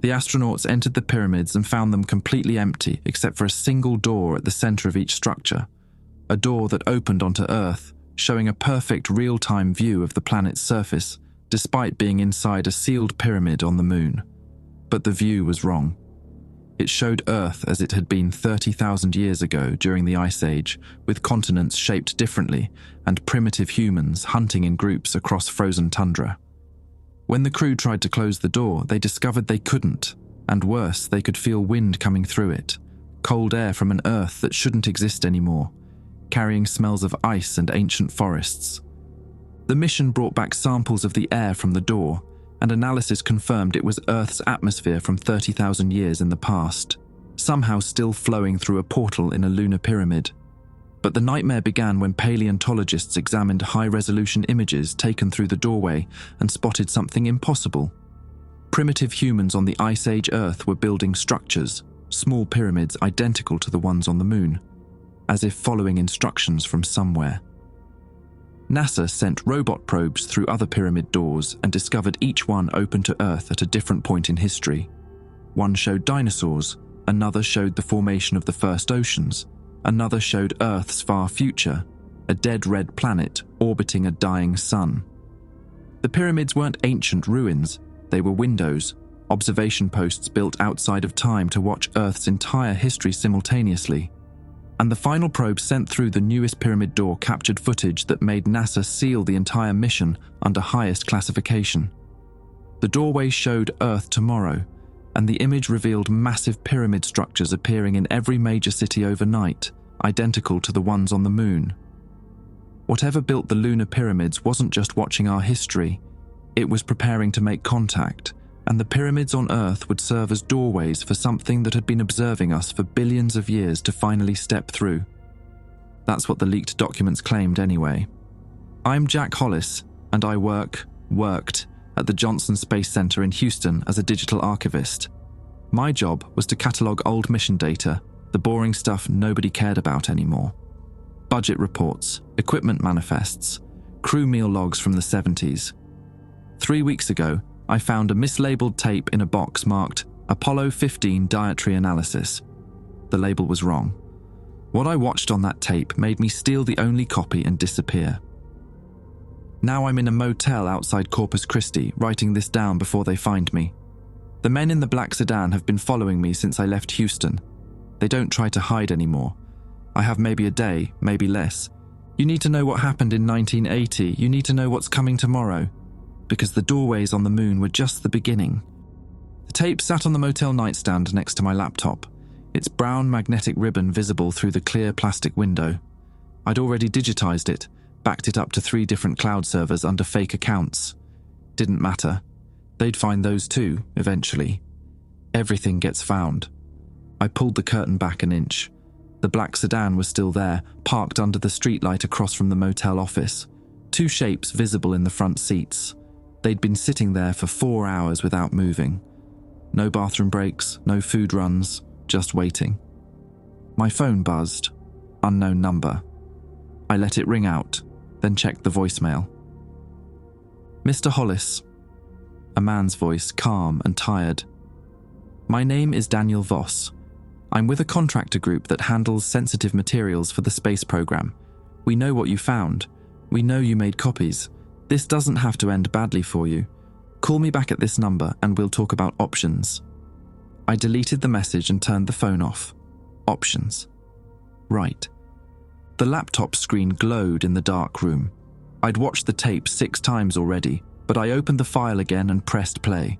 The astronauts entered the pyramids and found them completely empty except for a single door at the center of each structure, a door that opened onto Earth, showing a perfect real-time view of the planet's surface, despite being inside a sealed pyramid on the moon. But the view was wrong. It showed Earth as it had been 30,000 years ago during the Ice Age, with continents shaped differently and primitive humans hunting in groups across frozen tundra. When the crew tried to close the door, they discovered they couldn't, and worse, they could feel wind coming through it, cold air from an Earth that shouldn't exist anymore, carrying smells of ice and ancient forests. The mission brought back samples of the air from the door, and analysis confirmed it was Earth's atmosphere from 30,000 years in the past, somehow still flowing through a portal in a lunar pyramid. But the nightmare began when paleontologists examined high-resolution images taken through the doorway and spotted something impossible. Primitive humans on the Ice Age Earth were building structures, small pyramids identical to the ones on the moon, as if following instructions from somewhere. NASA sent robot probes through other pyramid doors and discovered each one open to Earth at a different point in history. One showed dinosaurs, another showed the formation of the first oceans, another showed Earth's far future, a dead red planet orbiting a dying sun. The pyramids weren't ancient ruins, they were windows, observation posts built outside of time to watch Earth's entire history simultaneously. And the final probe sent through the newest pyramid door captured footage that made NASA seal the entire mission under highest classification. The doorway showed Earth tomorrow, and the image revealed massive pyramid structures appearing in every major city overnight, identical to the ones on the moon. Whatever built the lunar pyramids wasn't just watching our history, it was preparing to make contact, and the pyramids on Earth would serve as doorways for something that had been observing us for billions of years to finally step through. That's what the leaked documents claimed anyway. I'm Jack Hollis, and I worked at the Johnson Space Center in Houston as a digital archivist. My job was to catalog old mission data, the boring stuff nobody cared about anymore. Budget reports, equipment manifests, crew meal logs from the 70s. 3 weeks ago, I found a mislabeled tape in a box marked Apollo 15 Dietary Analysis. The label was wrong. What I watched on that tape made me steal the only copy and disappear. Now I'm in a motel outside Corpus Christi, writing this down before they find me. The men in the black sedan have been following me since I left Houston. They don't try to hide anymore. I have maybe a day, maybe less. You need to know what happened in 1980. You need to know what's coming tomorrow. Because the doorways on the moon were just the beginning. The tape sat on the motel nightstand next to my laptop, its brown magnetic ribbon visible through the clear plastic window. I'd already digitized it, backed it up to 3 different cloud servers under fake accounts. Didn't matter. They'd find those too, eventually. Everything gets found. I pulled the curtain back an inch. The black sedan was still there, parked under the streetlight across from the motel office. 2 shapes visible in the front seats. They'd been sitting there for 4 hours without moving. No bathroom breaks, no food runs, just waiting. My phone buzzed. Unknown number. I let it ring out, then checked the voicemail. Mr. Hollis. A man's voice, calm and tired. My name is Daniel Voss. I'm with a contractor group that handles sensitive materials for the space program. We know what you found. We know you made copies. This doesn't have to end badly for you. Call me back at this number and we'll talk about options. I deleted the message and turned the phone off. Options. Right. The laptop screen glowed in the dark room. I'd watched the tape 6 times already, but I opened the file again and pressed play.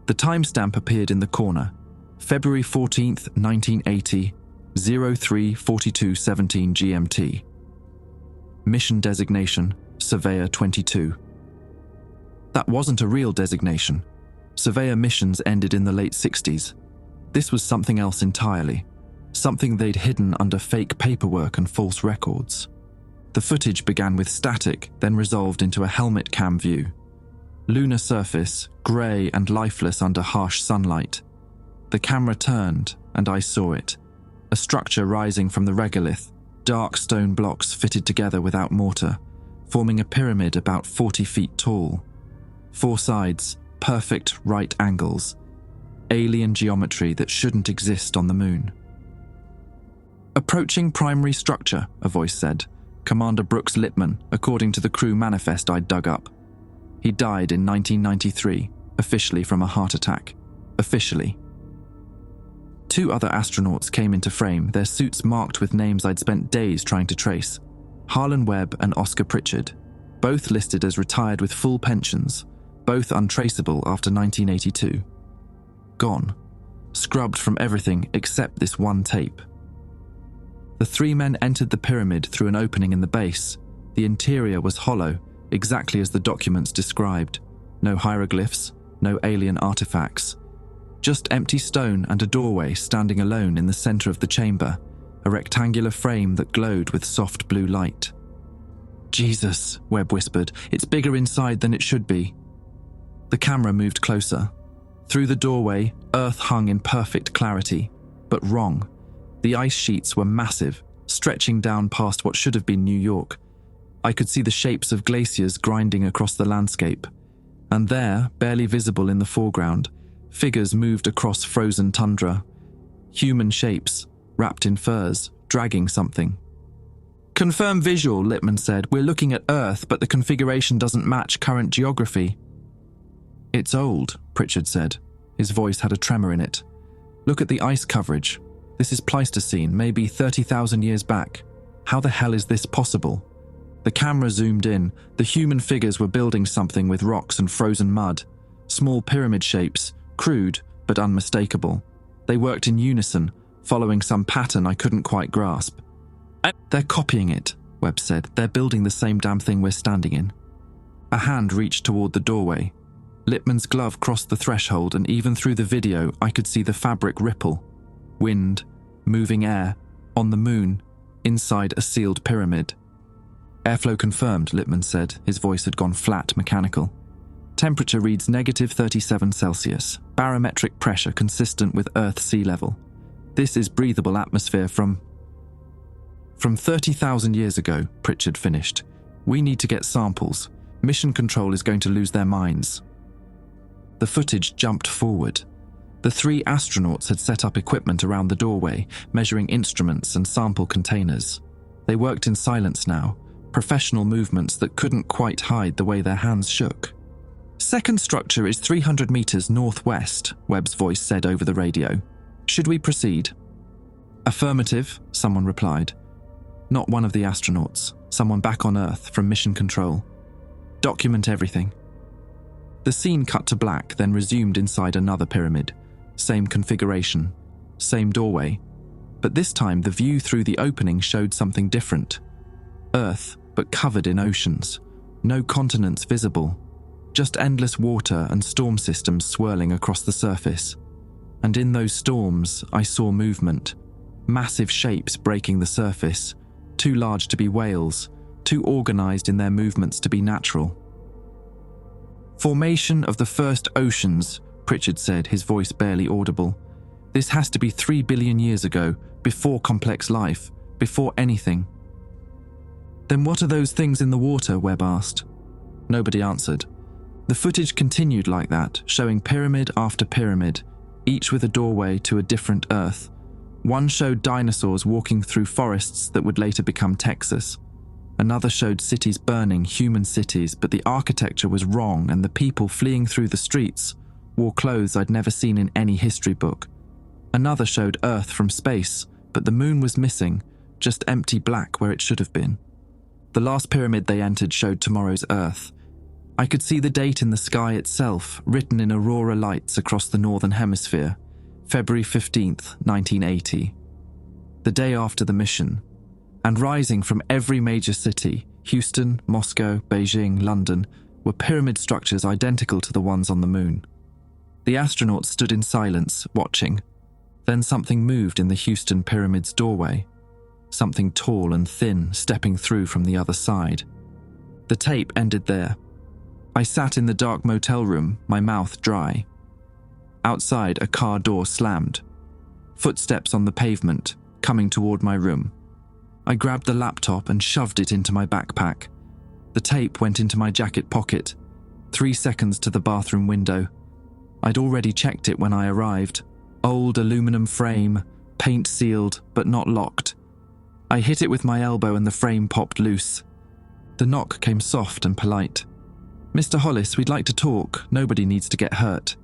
The timestamp appeared in the corner. February 14th, 1980, 03:42:17 GMT. Mission designation, Surveyor 22. That wasn't a real designation. Surveyor missions ended in the late 60s. This was something else entirely. Something they'd hidden under fake paperwork and false records. The footage began with static, then resolved into a helmet cam view. Lunar surface, grey and lifeless under harsh sunlight. The camera turned, and I saw it. A structure rising from the regolith, dark stone blocks fitted together without mortar, forming a pyramid about 40 feet tall. 4 sides, perfect right angles. alien geometry that shouldn't exist on the moon. "Approaching primary structure," a voice said. Commander Brooks Lippman, according to the crew manifest I'd dug up. He died in 1993, officially from a heart attack. Officially. 2 other astronauts came into frame, their suits marked with names I'd spent days trying to trace. Harlan Webb and Oscar Pritchard, both listed as retired with full pensions, both untraceable after 1982. Gone. Scrubbed from everything except this one tape. The 3 men entered the pyramid through an opening in the base. The interior was hollow, exactly as the documents described. No hieroglyphs, no alien artifacts. Just empty stone and a doorway standing alone in the center of the chamber, a rectangular frame that glowed with soft blue light. "Jesus," Webb whispered, "it's bigger inside than it should be." The camera moved closer. Through the doorway, Earth hung in perfect clarity, but wrong. The ice sheets were massive, stretching down past what should have been New York. I could see the shapes of glaciers grinding across the landscape. And there, barely visible in the foreground, figures moved across frozen tundra. Human shapes, wrapped in furs, dragging something. "Confirm visual," Lippman said. "We're looking at Earth, but the configuration doesn't match current geography." "It's old," Pritchard said. His voice had a tremor in it. "Look at the ice coverage. This is Pleistocene, maybe 30,000 years back. How the hell is this possible?" The camera zoomed in. The human figures were building something with rocks and frozen mud. Small pyramid shapes, crude but unmistakable. They worked in unison, following some pattern I couldn't quite grasp. "They're copying it," Webb said. "They're building the same damn thing we're standing in." A hand reached toward the doorway. Lippman's glove crossed the threshold, and even through the video I could see the fabric ripple. Wind, moving air, on the moon, inside a sealed pyramid. "Airflow confirmed," Lippman said. His voice had gone flat, mechanical. "Temperature reads -37 Celsius. Barometric pressure consistent with Earth sea level. This is breathable atmosphere from 30,000 years ago," Pritchard finished. "We need to get samples. Mission Control is going to lose their minds." The footage jumped forward. The 3 astronauts had set up equipment around the doorway, measuring instruments and sample containers. They worked in silence now, professional movements that couldn't quite hide the way their hands shook. "Second structure is 300 meters northwest," Webb's voice said over the radio. "Should we proceed?" "Affirmative," someone replied. Not one of the astronauts, someone back on Earth from Mission Control. "Document everything." The scene cut to black, then resumed inside another pyramid. Same configuration, same doorway. But this time the view through the opening showed something different. Earth, but covered in oceans. No continents visible. Just endless water and storm systems swirling across the surface. And in those storms, I saw movement. Massive shapes breaking the surface. Too large to be whales. Too organized in their movements to be natural. "Formation of the first oceans," Pritchard said, his voice barely audible. "This has to be 3 billion years ago, before complex life, before anything." "Then what are those things in the water?" Webb asked. Nobody answered. The footage continued like that, showing pyramid after pyramid, each with a doorway to a different Earth. One showed dinosaurs walking through forests that would later become Texas. Another showed cities burning, human cities, but the architecture was wrong and the people fleeing through the streets wore clothes I'd never seen in any history book. Another showed Earth from space, but the moon was missing, just empty black where it should have been. The last pyramid they entered showed tomorrow's Earth. I could see the date in the sky itself, written in aurora lights across the northern hemisphere, February 15th, 1980. The day after the mission. And rising from every major city, Houston, Moscow, Beijing, London, were pyramid structures identical to the ones on the moon. The astronauts stood in silence, watching. Then something moved in the Houston pyramid's doorway. Something tall and thin stepping through from the other side. The tape ended there. I sat in the dark motel room, my mouth dry. Outside, a car door slammed. Footsteps on the pavement, coming toward my room. I grabbed the laptop and shoved it into my backpack. The tape went into my jacket pocket. 3 seconds to the bathroom window. I'd already checked it when I arrived. Old aluminum frame, paint sealed but not locked. I hit it with my elbow and the frame popped loose. The knock came soft and polite. "Mr. Hollis, we'd like to talk. Nobody needs to get hurt."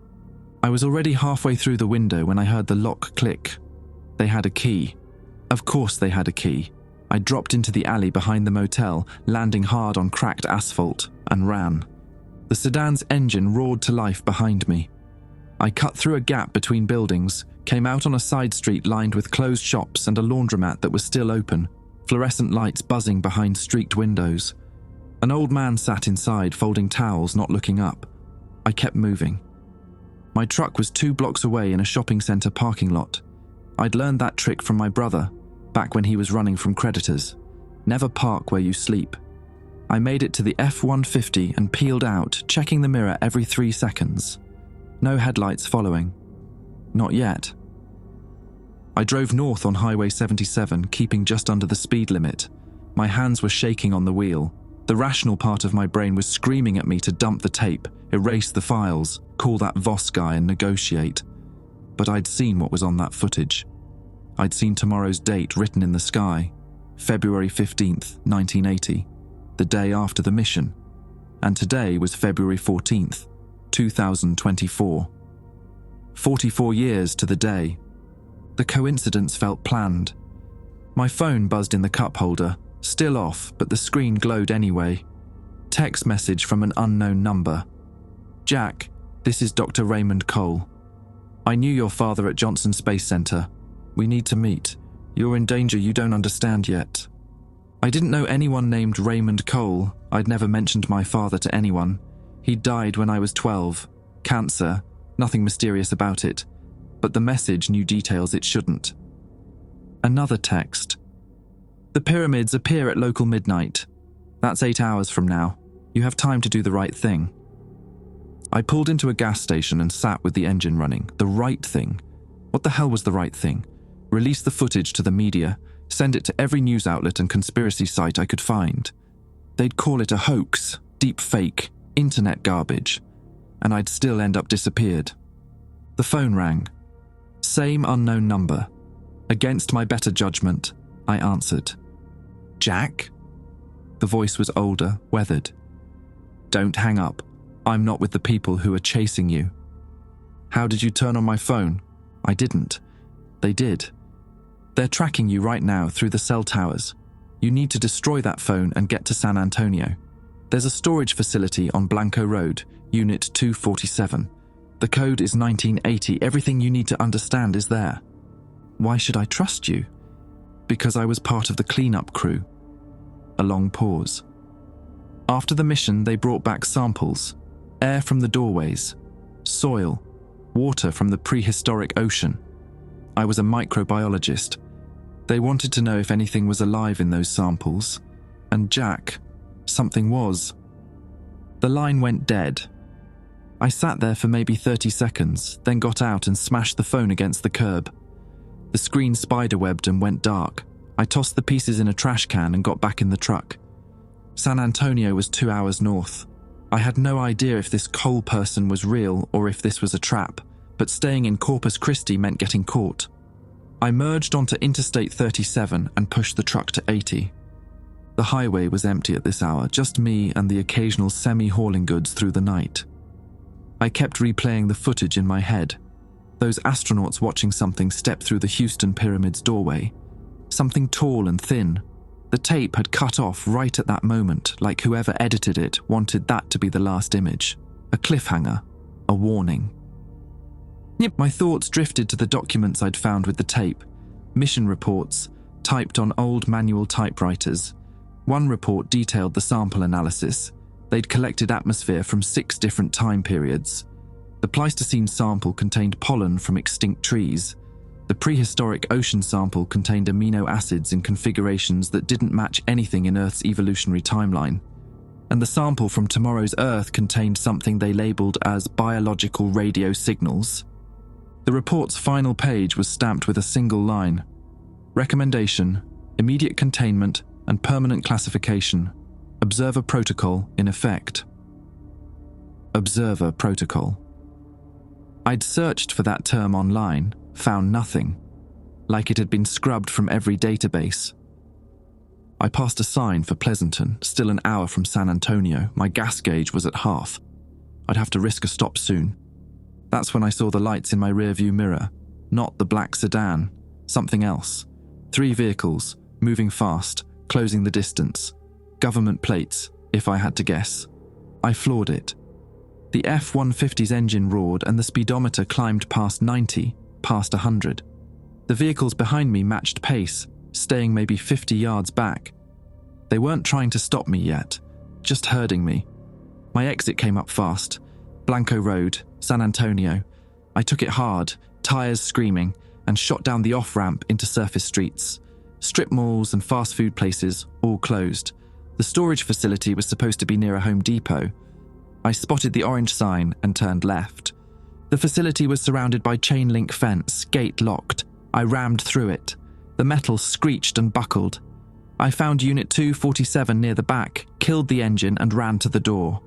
I was already halfway through the window when I heard the lock click. They had a key. Of course they had a key. I dropped into the alley behind the motel, landing hard on cracked asphalt, and ran. The sedan's engine roared to life behind me. I cut through a gap between buildings, came out on a side street lined with closed shops and a laundromat that was still open, fluorescent lights buzzing behind streaked windows. An old man sat inside, folding towels, not looking up. I kept moving. My truck was 2 blocks away in a shopping centre parking lot. I'd learned that trick from my brother, back when he was running from creditors. Never park where you sleep. I made it to the F-150 and peeled out, checking the mirror every 3 seconds. No headlights following. Not yet. I drove north on Highway 77, keeping just under the speed limit. My hands were shaking on the wheel. The rational part of my brain was screaming at me to dump the tape, erase the files, call that Voss guy and negotiate. But I'd seen what was on that footage. I'd seen tomorrow's date written in the sky, February 15th, 1980, the day after the mission. And today was February 14th, 2024. 44 years to the day. The coincidence felt planned. My phone buzzed in the cup holder, still off, but the screen glowed anyway. Text message from an unknown number. "Jack, this is Dr. Raymond Cole. I knew your father at Johnson Space Center. We need to meet. You're in danger you don't understand yet." I didn't know anyone named Raymond Cole. I'd never mentioned my father to anyone. He died when I was 12. Cancer. Nothing mysterious about it. But the message knew details it shouldn't. Another text. "The pyramids appear at local midnight. That's 8 hours from now. You have time to do the right thing." I pulled into a gas station and sat with the engine running. The right thing. What the hell was the right thing? Release the footage to the media, send it to every news outlet and conspiracy site I could find. They'd call it a hoax, deep fake, internet garbage, and I'd still end up disappeared. The phone rang. Same unknown number. Against my better judgment, I answered. "Jack?" The voice was older, weathered. "Don't hang up. I'm not with the people who are chasing you." "How did you turn on my phone?" "I didn't. They did. They're tracking you right now through the cell towers. You need to destroy that phone and get to San Antonio. There's a storage facility on Blanco Road, Unit 247. The code is 1980. Everything you need to understand is there." "Why should I trust you?" "Because I was part of the cleanup crew." A long pause. "After the mission, they brought back samples. Air from the doorways. Soil. Water from the prehistoric ocean. I was a microbiologist. They wanted to know if anything was alive in those samples. And Jack, something was." The line went dead. I sat there for maybe 30 seconds, then got out and smashed the phone against the curb. The screen spiderwebbed and went dark. I tossed the pieces in a trash can and got back in the truck. San Antonio was 2 hours north. I had no idea if this Cole person was real or if this was a trap, but staying in Corpus Christi meant getting caught. I merged onto Interstate 37 and pushed the truck to 80. The highway was empty at this hour, just me and the occasional semi-hauling goods through the night. I kept replaying the footage in my head. Those astronauts watching something step through the Houston Pyramid's doorway. Something tall and thin. The tape had cut off right at that moment, like whoever edited it wanted that to be the last image. A cliffhanger. A warning. My thoughts drifted to the documents I'd found with the tape. Mission reports, typed on old manual typewriters. One report detailed the sample analysis. They'd collected atmosphere from 6 different time periods. The Pleistocene sample contained pollen from extinct trees. The prehistoric ocean sample contained amino acids in configurations that didn't match anything in Earth's evolutionary timeline. And the sample from tomorrow's Earth contained something they labeled as biological radio signals. The report's final page was stamped with a single line. Recommendation, immediate containment and permanent classification. Observer protocol in effect. Observer protocol. I'd searched for that term online, found nothing, like it had been scrubbed from every database. I passed a sign for Pleasanton, still an hour from San Antonio. My gas gauge was at half. I'd have to risk a stop soon. That's when I saw the lights in my rearview mirror. Not the black sedan, something else. 3 vehicles, moving fast, closing the distance. Government plates, if I had to guess. I floored it. The F-150's engine roared and the speedometer climbed past 90, past 100. The vehicles behind me matched pace, staying maybe 50 yards back. They weren't trying to stop me yet, just herding me. My exit came up fast. Blanco Road, San Antonio. I took it hard, tires screaming, and shot down the off-ramp into surface streets. Strip malls and fast food places, all closed. The storage facility was supposed to be near a Home Depot. I spotted the orange sign and turned left. The facility was surrounded by chain-link fence, gate locked. I rammed through it. The metal screeched and buckled. I found Unit 247 near the back, killed the engine and ran to the door.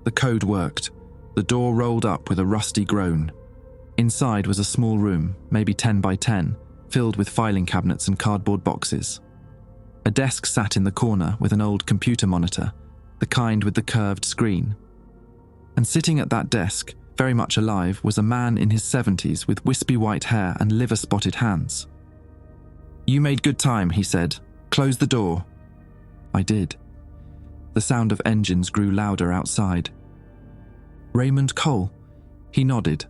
The code worked. The door rolled up with a rusty groan. Inside was a small room, maybe 10 by 10, filled with filing cabinets and cardboard boxes. A desk sat in the corner with an old computer monitor, the kind with the curved screen. And sitting at that desk, very much alive, was a man in his 70s with wispy white hair and liver-spotted hands. "You made good time," he said. "Close the door." I did. The sound of engines grew louder outside. "Raymond Cole?" He nodded.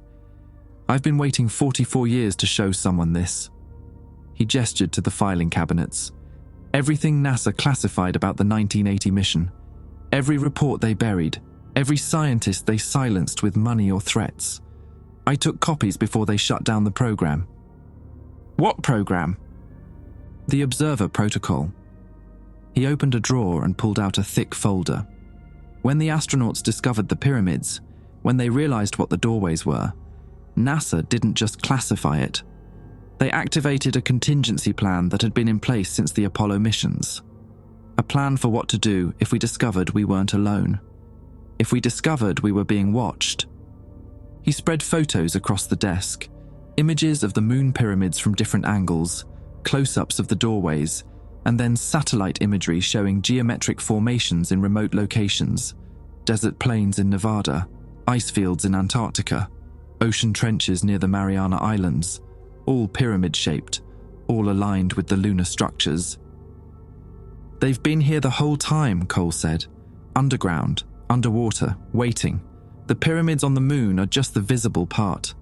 "I've been waiting 44 years to show someone this." He gestured to the filing cabinets. Everything NASA classified about the 1980 mission. Every report they buried. Every scientist they silenced with money or threats. I took copies before they shut down the program. "What program?" "The Observer Protocol." He opened a drawer and pulled out a thick folder. When the astronauts discovered the pyramids, when they realized what the doorways were, NASA didn't just classify it. They activated a contingency plan that had been in place since the Apollo missions. A plan for what to do if we discovered we weren't alone. If we discovered we were being watched. He spread photos across the desk, images of the moon pyramids from different angles, close-ups of the doorways, and then satellite imagery showing geometric formations in remote locations, desert plains in Nevada, ice fields in Antarctica, ocean trenches near the Mariana Islands, all pyramid-shaped, all aligned with the lunar structures. "They've been here the whole time," Cole said. "Underground, underwater, waiting. The pyramids on the moon are just the visible part.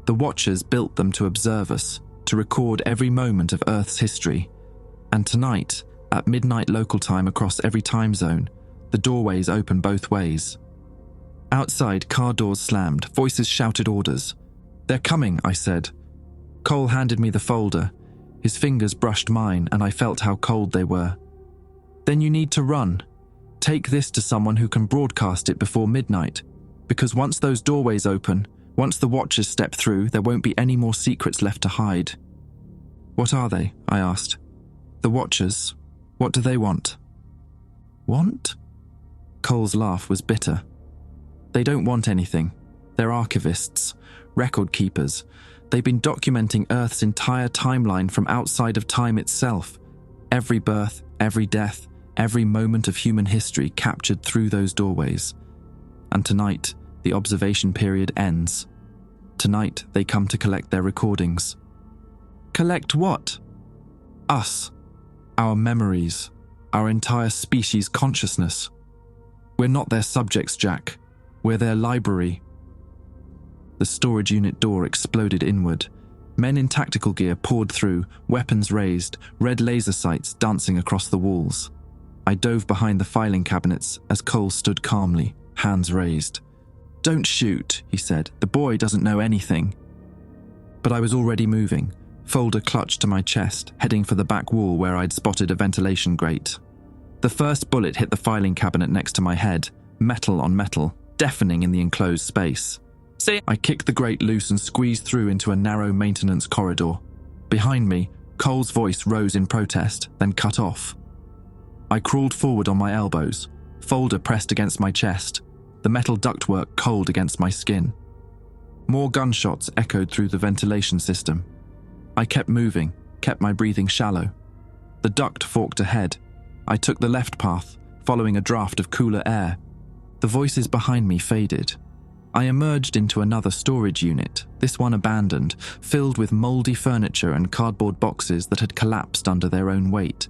The Watchers built them to observe us, to record every moment of Earth's history. And tonight, at midnight local time across every time zone, the doorways open both ways." Outside, car doors slammed, voices shouted orders. "They're coming," I said. Cole handed me the folder. His fingers brushed mine, and I felt how cold they were. "Then you need to run. Take this to someone who can broadcast it before midnight, because once those doorways open, once the Watchers step through, there won't be any more secrets left to hide." "What are they?" I asked. "The Watchers. What do they want?" "Want?" Cole's laugh was bitter. "They don't want anything. They're archivists, record keepers. They've been documenting Earth's entire timeline from outside of time itself. Every birth, every death, every moment of human history captured through those doorways. And tonight, the observation period ends. Tonight, they come to collect their recordings." "Collect what?" "Us. Our memories. Our entire species' consciousness. We're not their subjects, Jack. We're their library." The storage unit door exploded inward. Men in tactical gear poured through, weapons raised, red laser sights dancing across the walls. I dove behind the filing cabinets as Cole stood calmly, hands raised. "Don't shoot," he said. "The boy doesn't know anything." But I was already moving, folder clutched to my chest, heading for the back wall where I'd spotted a ventilation grate. The first bullet hit the filing cabinet next to my head, metal on metal, deafening in the enclosed space. "See?" I kicked the grate loose and squeezed through into a narrow maintenance corridor. Behind me, Cole's voice rose in protest, then cut off. I crawled forward on my elbows, folder pressed against my chest, the metal ductwork cold against my skin. More gunshots echoed through the ventilation system. I kept moving, kept my breathing shallow. The duct forked ahead. I took the left path, following a draft of cooler air. The voices behind me faded. I emerged into another storage unit, this one abandoned, filled with mouldy furniture and cardboard boxes that had collapsed under their own weight.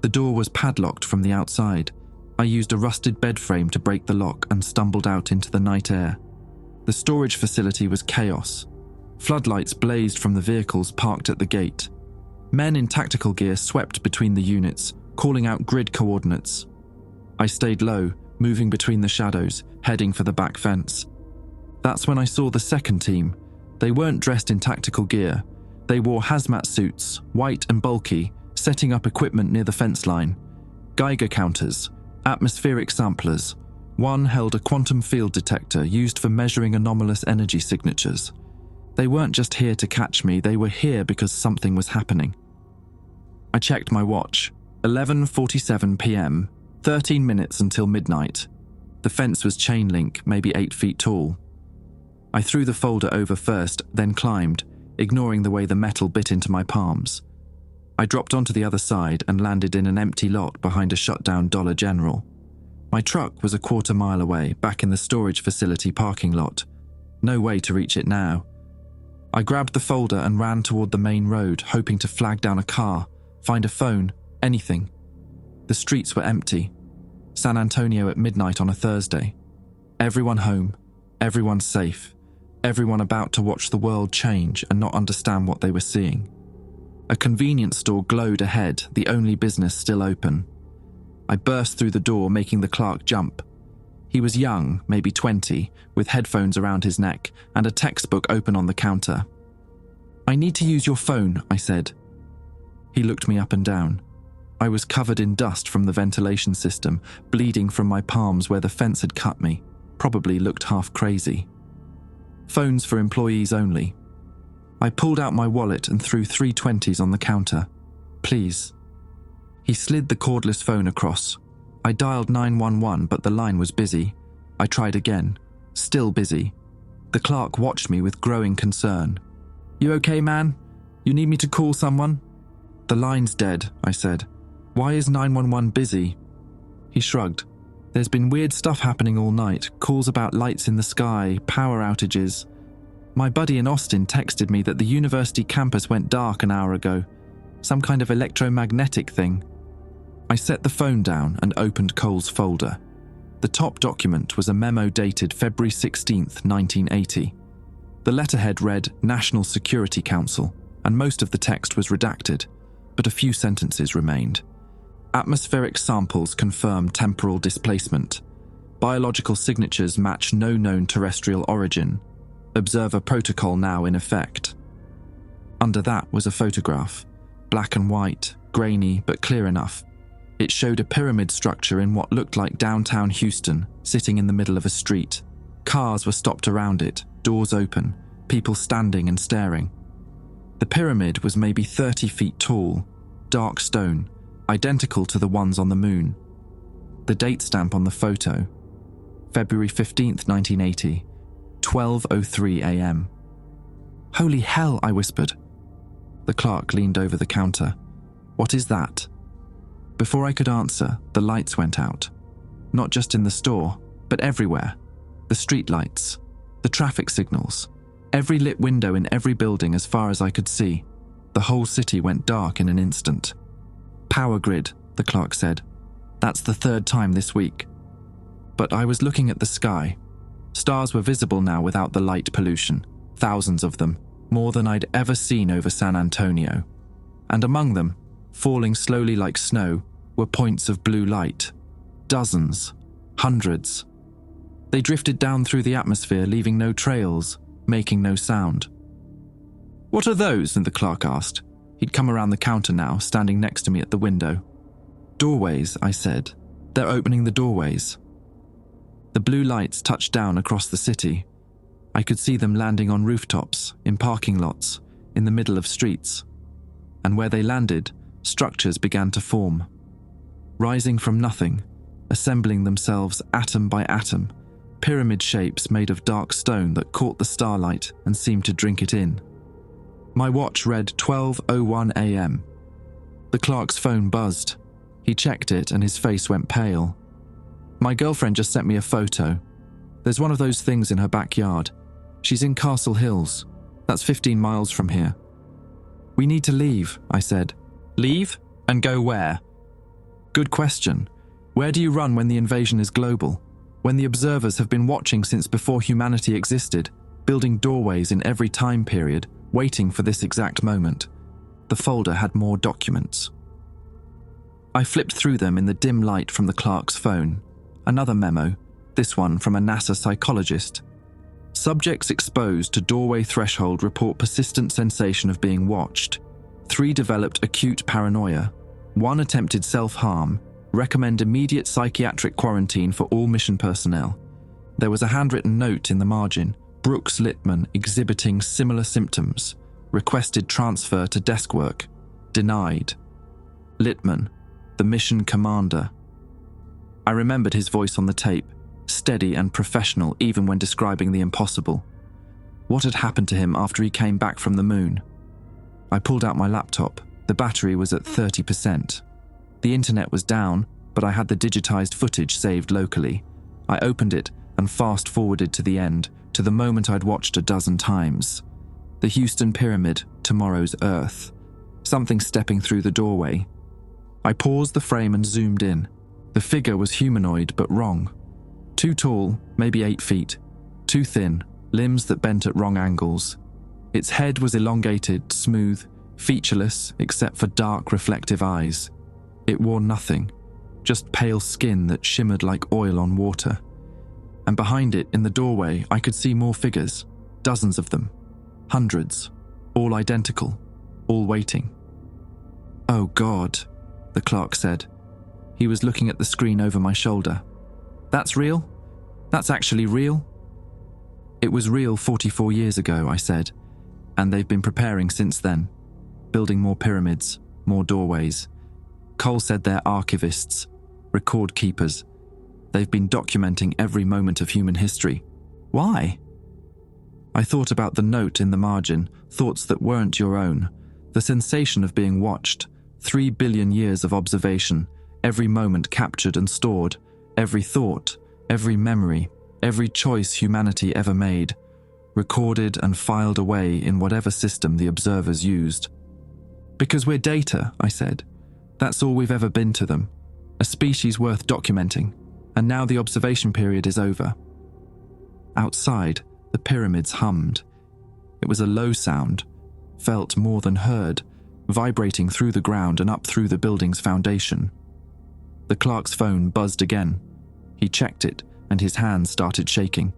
The door was padlocked from the outside. I used a rusted bed frame to break the lock and stumbled out into the night air. The storage facility was chaos. Floodlights blazed from the vehicles parked at the gate. Men in tactical gear swept between the units, calling out grid coordinates. I stayed low, moving between the shadows, heading for the back fence. That's when I saw the second team. They weren't dressed in tactical gear. They wore hazmat suits, white and bulky, setting up equipment near the fence line. Geiger counters, atmospheric samplers. One held a quantum field detector used for measuring anomalous energy signatures. They weren't just here to catch me, they were here because something was happening. I checked my watch. 11:47 p.m., 13 minutes until midnight. The fence was chain link, maybe 8 feet tall. I threw the folder over first, then climbed, ignoring the way the metal bit into my palms. I dropped onto the other side and landed in an empty lot behind a shut-down Dollar General. My truck was a quarter-mile away, back in the storage facility parking lot. No way to reach it now. I grabbed the folder and ran toward the main road, hoping to flag down a car, find a phone, anything. The streets were empty. San Antonio at midnight on a Thursday. Everyone home, everyone safe, everyone about to watch the world change and not understand what they were seeing. A convenience store glowed ahead, the only business still open. I burst through the door, making the clerk jump. He was young, maybe 20, with headphones around his neck and a textbook open on the counter. "I need to use your phone," I said. He looked me up and down. I was covered in dust from the ventilation system, bleeding from my palms where the fence had cut me, probably looked half crazy. "Phones for employees only." I pulled out my wallet and threw 3 20s on the counter. "Please." He slid the cordless phone across. I dialed 911, but the line was busy. I tried again. Still busy. The clerk watched me with growing concern. "You okay, man? You need me to call someone?" "The line's dead," I said. "Why is 911 busy?" He shrugged. "There's been weird stuff happening all night. Calls about lights in the sky, power outages. My buddy in Austin texted me that the university campus went dark an hour ago. Some kind of electromagnetic thing." I set the phone down and opened Cole's folder. The top document was a memo dated February 16th, 1980. The letterhead read National Security Council, and most of the text was redacted, but a few sentences remained. Atmospheric samples confirm temporal displacement. Biological signatures match no known terrestrial origin. Observer protocol now in effect. Under that was a photograph, black and white, grainy but clear enough. It showed a pyramid structure in what looked like downtown Houston, sitting in the middle of a street. Cars were stopped around it, doors open, people standing and staring. The pyramid was maybe 30 feet tall, dark stone, identical to the ones on the moon. The date stamp on the photo, February 15th, 1980, 12:03 a.m. "Holy hell," I whispered. The clerk leaned over the counter. "What is that?" Before I could answer, the lights went out. Not just in the store, but everywhere. The street lights, the traffic signals, every lit window in every building as far as I could see. The whole city went dark in an instant. "Power grid," the clerk said. "That's the 3rd time this week." But I was looking at the sky. Stars were visible now without the light pollution. Thousands of them, more than I'd ever seen over San Antonio. And among them, falling slowly like snow, were points of blue light. Dozens, hundreds. They drifted down through the atmosphere, leaving no trails, making no sound. "What are those?" the clerk asked. He'd come around the counter now, standing next to me at the window. "Doorways," I said. "They're opening the doorways." The blue lights touched down across the city. I could see them landing on rooftops, in parking lots, in the middle of streets. And where they landed, structures began to form. Rising from nothing, assembling themselves atom by atom, pyramid shapes made of dark stone that caught the starlight and seemed to drink it in. My watch read 12:01 a.m. The clerk's phone buzzed. He checked it and his face went pale. My girlfriend just sent me a photo. There's one of those things in her backyard. She's in Castle Hills. That's 15 miles from here. We need to leave, I said. Leave? And go where? Good question. Where do you run when the invasion is global? When the observers have been watching since before humanity existed, building doorways in every time period, waiting for this exact moment. The folder had more documents. I flipped through them in the dim light from the clerk's phone. Another memo, this one from a NASA psychologist. Subjects exposed to doorway threshold report persistent sensation of being watched. 3 developed acute paranoia. 1 attempted self-harm. Recommend immediate psychiatric quarantine for all mission personnel. There was a handwritten note in the margin. Brooks Littman exhibiting similar symptoms. Requested transfer to desk work. Denied. Littman, the mission commander. I remembered his voice on the tape, steady and professional even when describing the impossible. What had happened to him after he came back from the moon? I pulled out my laptop. The battery was at 30%. The internet was down, but I had the digitized footage saved locally. I opened it and fast-forwarded to the end, to the moment I'd watched a dozen times. The Houston Pyramid, tomorrow's Earth. Something stepping through the doorway. I paused the frame and zoomed in. The figure was humanoid, but wrong. Too tall, maybe 8 feet. Too thin, limbs that bent at wrong angles. Its head was elongated, smooth, featureless except for dark, reflective eyes. It wore nothing, just pale skin that shimmered like oil on water. And behind it, in the doorway, I could see more figures, dozens of them, hundreds, all identical, all waiting. "Oh God," the clerk said. He was looking at the screen over my shoulder. "That's real? That's actually real?" "It was real 44 years ago," I said, "and they've been preparing since then, building more pyramids, more doorways. Cole said they're archivists, record keepers. They've been documenting every moment of human history. Why?" I thought about the note in the margin, thoughts that weren't your own, the sensation of being watched, 3 billion years of observation, every moment captured and stored, every thought, every memory, every choice humanity ever made, recorded and filed away in whatever system the observers used. "Because we're data," I said. "That's all we've ever been to them. A species worth documenting. And now the observation period is over." Outside, the pyramids hummed. It was a low sound, felt more than heard, vibrating through the ground and up through the building's foundation. The clerk's phone buzzed again. He checked it, and his hands started shaking.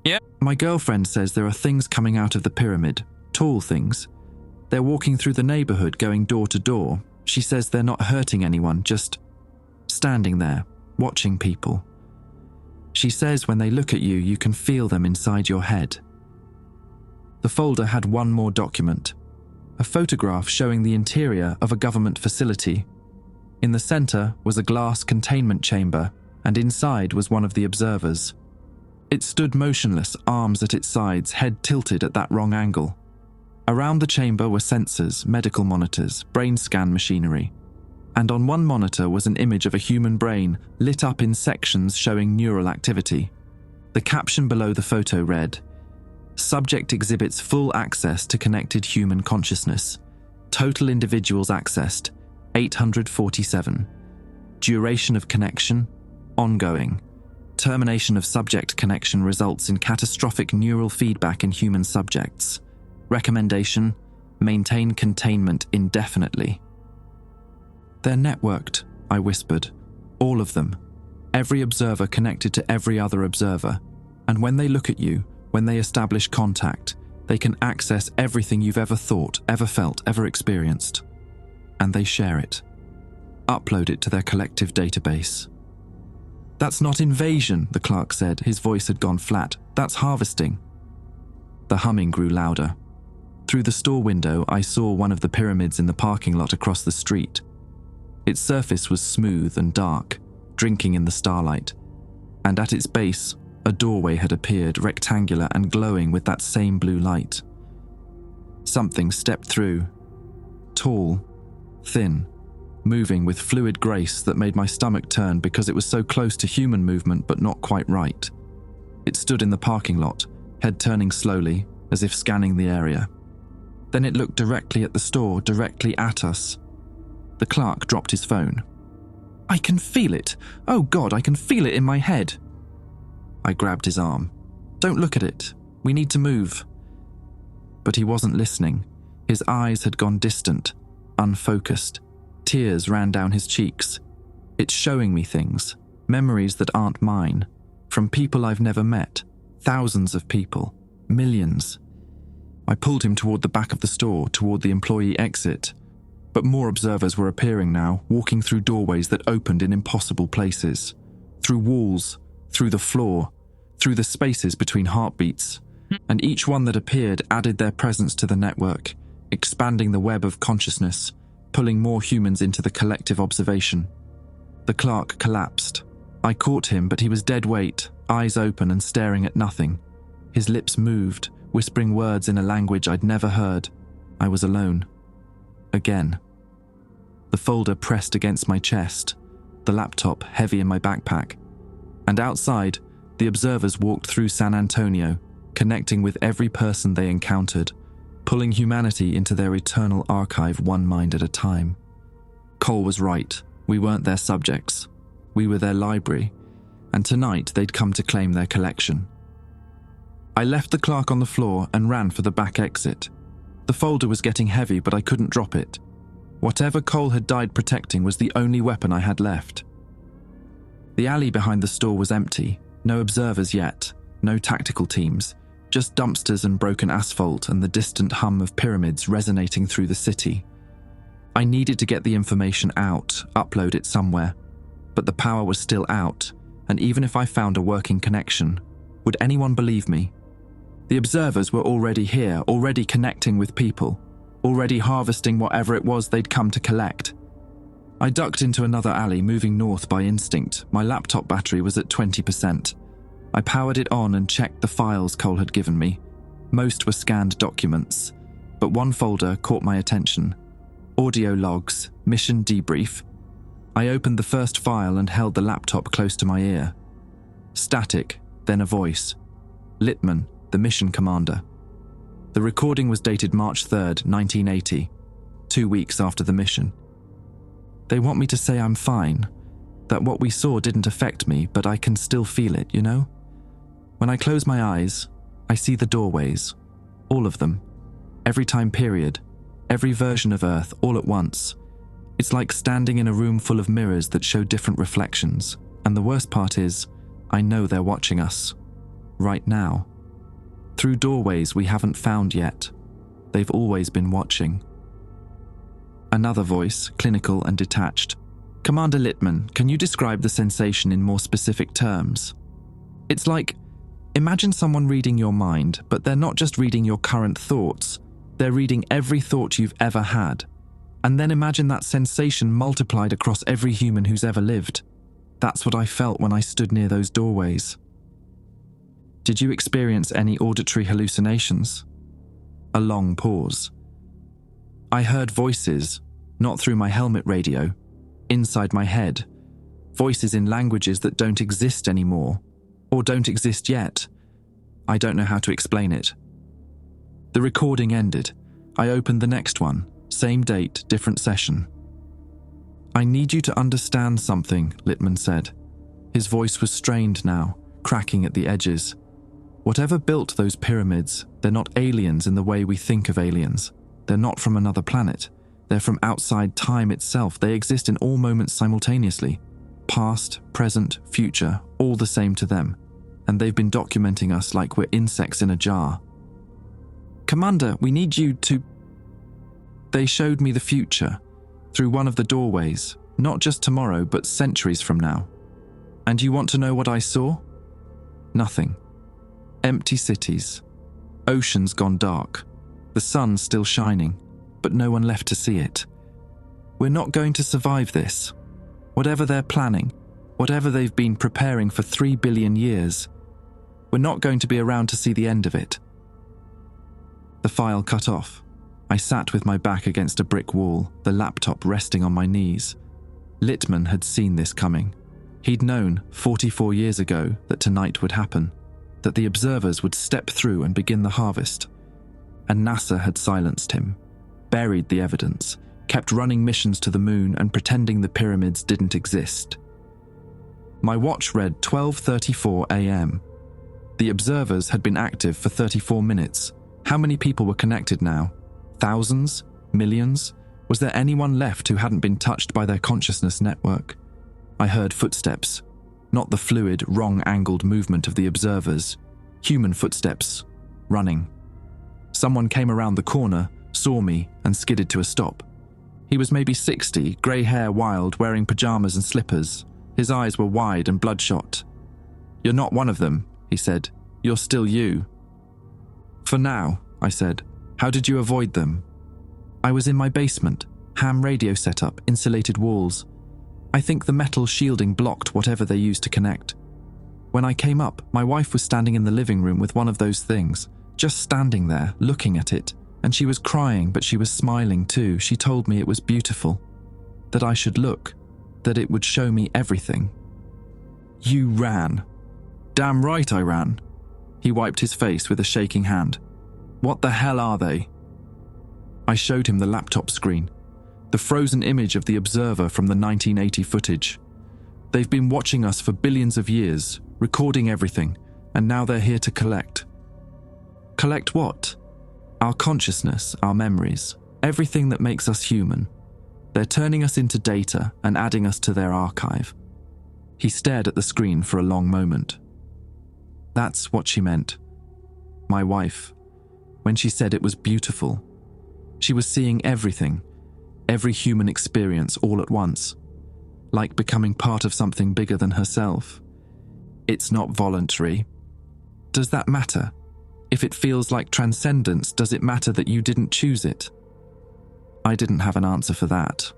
"Yeah." "My girlfriend says there are things coming out of the pyramid, tall things. They're walking through the neighborhood, going door to door. She says they're not hurting anyone, just standing there, watching people. She says when they look at you, you can feel them inside your head." The folder had one more document, a photograph showing the interior of a government facility. In the center was a glass containment chamber, and inside was one of the observers. It stood motionless, arms at its sides, head tilted at that wrong angle. Around the chamber were sensors, medical monitors, brain scan machinery. And on one monitor was an image of a human brain lit up in sections showing neural activity. The caption below the photo read, "Subject exhibits full access to connected human consciousness. Total individuals accessed, 847. Duration of connection, ongoing. Termination of subject connection results in catastrophic neural feedback in human subjects. Recommendation, maintain containment indefinitely." "They're networked," I whispered. "All of them. Every observer connected to every other observer. And when they look at you, when they establish contact, they can access everything you've ever thought, ever felt, ever experienced. And they share it. Upload it to their collective database." "That's not invasion," the clerk said. His voice had gone flat. "That's harvesting." The humming grew louder. Through the store window, I saw one of the pyramids in the parking lot across the street. Its surface was smooth and dark, drinking in the starlight, and at its base A doorway had appeared, rectangular and glowing with that same blue light. Something stepped through, tall, thin, moving with fluid grace that made my stomach turn because it was so close to human movement but not quite right. It stood in the parking lot, head turning slowly, as if scanning the area. Then it looked directly at the store, directly at us. The clerk dropped his phone. "I can feel it! Oh God, I can feel it in my head!" I grabbed his arm. "Don't look at it. We need to move." But he wasn't listening. His eyes had gone distant, unfocused. Tears ran down his cheeks. "It's showing me things, memories that aren't mine, from people I've never met, thousands of people, millions." I pulled him toward the back of the store, toward the employee exit. But more observers were appearing now, walking through doorways that opened in impossible places. Through walls, through the floor, through the spaces between heartbeats. And each one that appeared added their presence to the network, expanding the web of consciousness, pulling more humans into the collective observation. The clerk collapsed. I caught him, but he was dead weight, eyes open and staring at nothing. His lips moved, whispering words in a language I'd never heard. I was alone. Again. The folder pressed against my chest, the laptop heavy in my backpack. And outside, the observers walked through San Antonio, connecting with every person they encountered, pulling humanity into their eternal archive one mind at a time. Cole was right. We weren't their subjects. We were their library, and tonight they'd come to claim their collection. I left the clerk on the floor and ran for the back exit. The folder was getting heavy, but I couldn't drop it. Whatever Cole had died protecting was the only weapon I had left. The alley behind the store was empty, no observers yet, no tactical teams, just dumpsters and broken asphalt and the distant hum of pyramids resonating through the city. I needed to get the information out, upload it somewhere, but the power was still out, and even if I found a working connection, would anyone believe me? The observers were already here, already connecting with people, already harvesting whatever it was they'd come to collect. I ducked into another alley, moving north by instinct. My laptop battery was at 20%. I powered it on and checked the files Cole had given me. Most were scanned documents, but one folder caught my attention. Audio logs, mission debrief. I opened the first file and held the laptop close to my ear. Static, then a voice. Littman, the mission commander. The recording was dated March 3rd, 1980, 2 weeks after the mission. They want me to say I'm fine, that what we saw didn't affect me, but I can still feel it, you know? When I close my eyes, I see the doorways, all of them, every time period, every version of Earth, all at once. It's like standing in a room full of mirrors that show different reflections, and the worst part is, I know they're watching us, right now. Through doorways we haven't found yet. They've always been watching. Another voice, clinical and detached. Commander Littman, can you describe the sensation in more specific terms? It's like, imagine someone reading your mind, but they're not just reading your current thoughts. They're reading every thought you've ever had. And then imagine that sensation multiplied across every human who's ever lived. That's what I felt when I stood near those doorways. Did you experience any auditory hallucinations? A long pause. I heard voices, not through my helmet radio, inside my head. Voices in languages that don't exist anymore, or don't exist yet. I don't know how to explain it. The recording ended. I opened the next one. Same date, different session. I need you to understand something, Littman said. His voice was strained now, cracking at the edges. Whatever built those pyramids, they're not aliens in the way we think of aliens. They're not from another planet. They're from outside time itself. They exist in all moments simultaneously. Past, present, future, all the same to them. And they've been documenting us like we're insects in a jar. Commander, we need you to... They showed me the future, through one of the doorways, not just tomorrow, but centuries from now. And you want to know what I saw? Nothing. Empty cities. Oceans gone dark. The sun still shining, but no one left to see it. We're not going to survive this. Whatever they're planning, whatever they've been preparing for 3 billion years, We're not going to be around to see the end of it." The file cut off. I sat with my back against a brick wall, the laptop resting on my knees. Littman had seen this coming. He'd known 44 years ago that tonight would happen, that the observers would step through and begin the harvest. And NASA had silenced him, buried the evidence, kept running missions to the moon and pretending the pyramids didn't exist. My watch read 12:34 a.m. The observers had been active for 34 minutes. How many people were connected now? Thousands? Millions? Was there anyone left who hadn't been touched by their consciousness network? I heard footsteps, not the fluid, wrong-angled movement of the observers. Human footsteps, running. Someone came around the corner, saw me, and skidded to a stop. He was maybe 60, grey hair wild, wearing pajamas and slippers. His eyes were wide and bloodshot. "You're not one of them," he said. "You're still you." "For now," I said. "How did you avoid them?" "I was in my basement, ham radio setup, insulated walls. I think the metal shielding blocked whatever they used to connect. When I came up, my wife was standing in the living room with one of those things, just standing there, looking at it, and she was crying, but she was smiling too. She told me it was beautiful, that I should look, that it would show me everything." "You ran." "Damn right I ran." He wiped his face with a shaking hand. "What the hell are they?" I showed him the laptop screen, the frozen image of the observer from the 1980 footage. "They've been watching us for billions of years, recording everything, and now they're here to collect." "Collect what?" "Our consciousness, our memories, everything that makes us human. They're turning us into data and adding us to their archive." He stared at the screen for a long moment. That's what she meant. My wife. When she said it was beautiful. She was seeing everything, every human experience all at once, like becoming part of something bigger than herself. "It's not voluntary." "Does that matter? If it feels like transcendence, does it matter that you didn't choose it?" I didn't have an answer for that.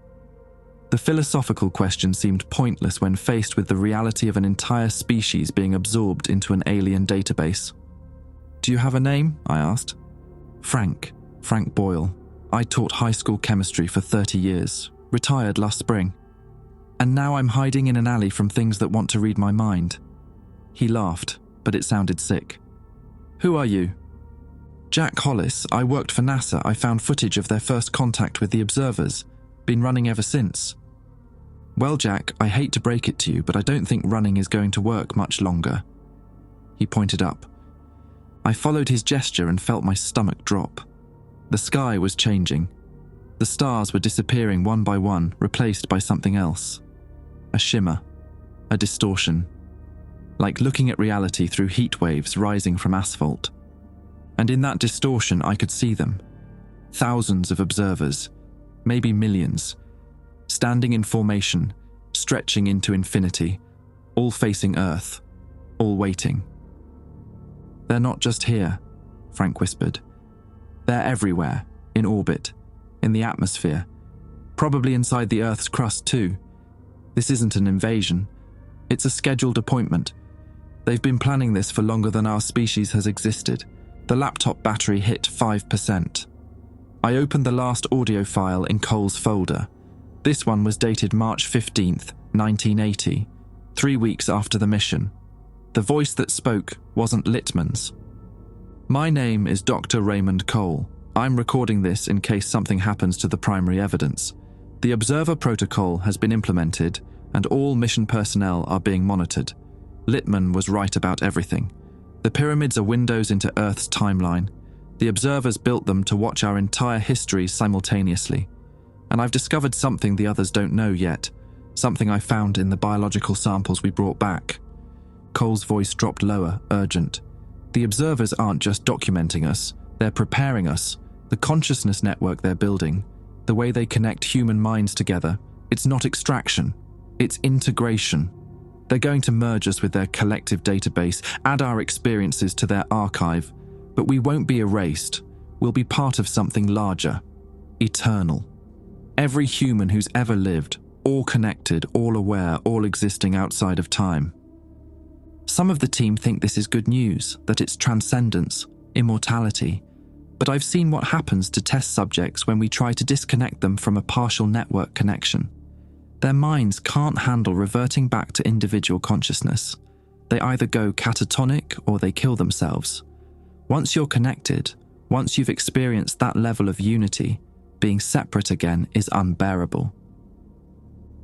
The philosophical question seemed pointless when faced with the reality of an entire species being absorbed into an alien database. "Do you have a name?" I asked. Frank Boyle. I taught high school chemistry for 30 years, retired last spring. And now I'm hiding in an alley from things that want to read my mind. He laughed, but it sounded sick. "Who are you?" "Jack Hollis. I worked for NASA. I found footage of their first contact with the observers. Been running ever since." "Well, Jack, I hate to break it to you, but I don't think running is going to work much longer." He pointed up. I followed his gesture and felt my stomach drop. The sky was changing. The stars were disappearing one by one, replaced by something else. A shimmer. A distortion. Like looking at reality through heat waves rising from asphalt. And in that distortion, I could see them. Thousands of observers, maybe millions, standing in formation, stretching into infinity, all facing Earth, all waiting. "They're not just here," Frank whispered. "They're everywhere, in orbit, in the atmosphere, probably inside the Earth's crust too. This isn't an invasion. It's a scheduled appointment. They've been planning this for longer than our species has existed." The laptop battery hit 5%. I opened the last audio file in Cole's folder. This one was dated March 15th, 1980, 3 weeks after the mission. The voice that spoke wasn't Littman's. "My name is Dr. Raymond Cole. I'm recording this in case something happens to the primary evidence. The observer protocol has been implemented and all mission personnel are being monitored. Littman was right about everything. The pyramids are windows into Earth's timeline. The observers built them to watch our entire history simultaneously. And I've discovered something the others don't know yet, something I found in the biological samples we brought back." Cole's voice dropped lower, urgent. "The observers aren't just documenting us, they're preparing us. The consciousness network they're building, the way they connect human minds together, it's not extraction, it's integration. They're going to merge us with their collective database, add our experiences to their archive, but we won't be erased. We'll be part of something larger, eternal. Every human who's ever lived, all connected, all aware, all existing outside of time." Some of the team think this is good news, that it's transcendence, immortality, but I've seen what happens to test subjects when we try to disconnect them from a partial network connection. Their minds can't handle reverting back to individual consciousness. They either go catatonic or they kill themselves. Once you're connected, once you've experienced that level of unity, being separate again is unbearable.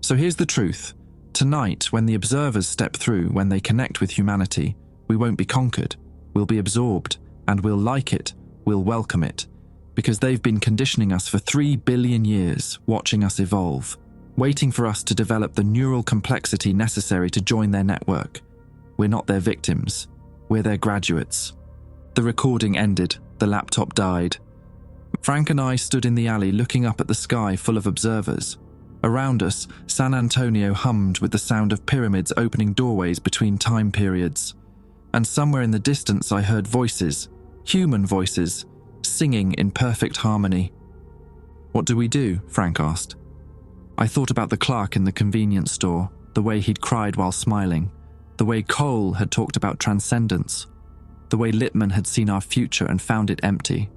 So here's the truth. Tonight, when the observers step through, when they connect with humanity, we won't be conquered. We'll be absorbed, and we'll like it, we'll welcome it, because they've been conditioning us for 3 billion years, watching us evolve, waiting for us to develop the neural complexity necessary to join their network. We're not their victims, we're their graduates. The recording ended, the laptop died. Frank and I stood in the alley looking up at the sky full of observers. Around us, San Antonio hummed with the sound of pyramids opening doorways between time periods. And somewhere in the distance I heard voices, human voices, singing in perfect harmony. "What do we do?" Frank asked. I thought about the clerk in the convenience store, the way he'd cried while smiling, the way Cole had talked about transcendence, the way Littman had seen our future and found it empty.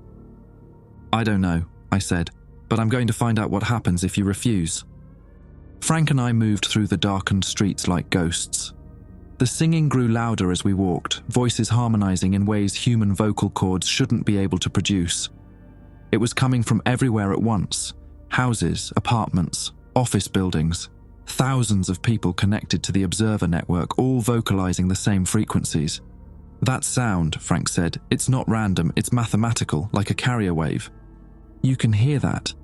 "I don't know," I said, "but I'm going to find out what happens if you refuse." Frank and I moved through the darkened streets like ghosts. The singing grew louder as we walked, voices harmonizing in ways human vocal cords shouldn't be able to produce. It was coming from everywhere at once: houses, apartments, office buildings, thousands of people connected to the observer network, all vocalizing the same frequencies. "That sound," Frank said, "it's not random, it's mathematical, like a carrier wave. You can hear that.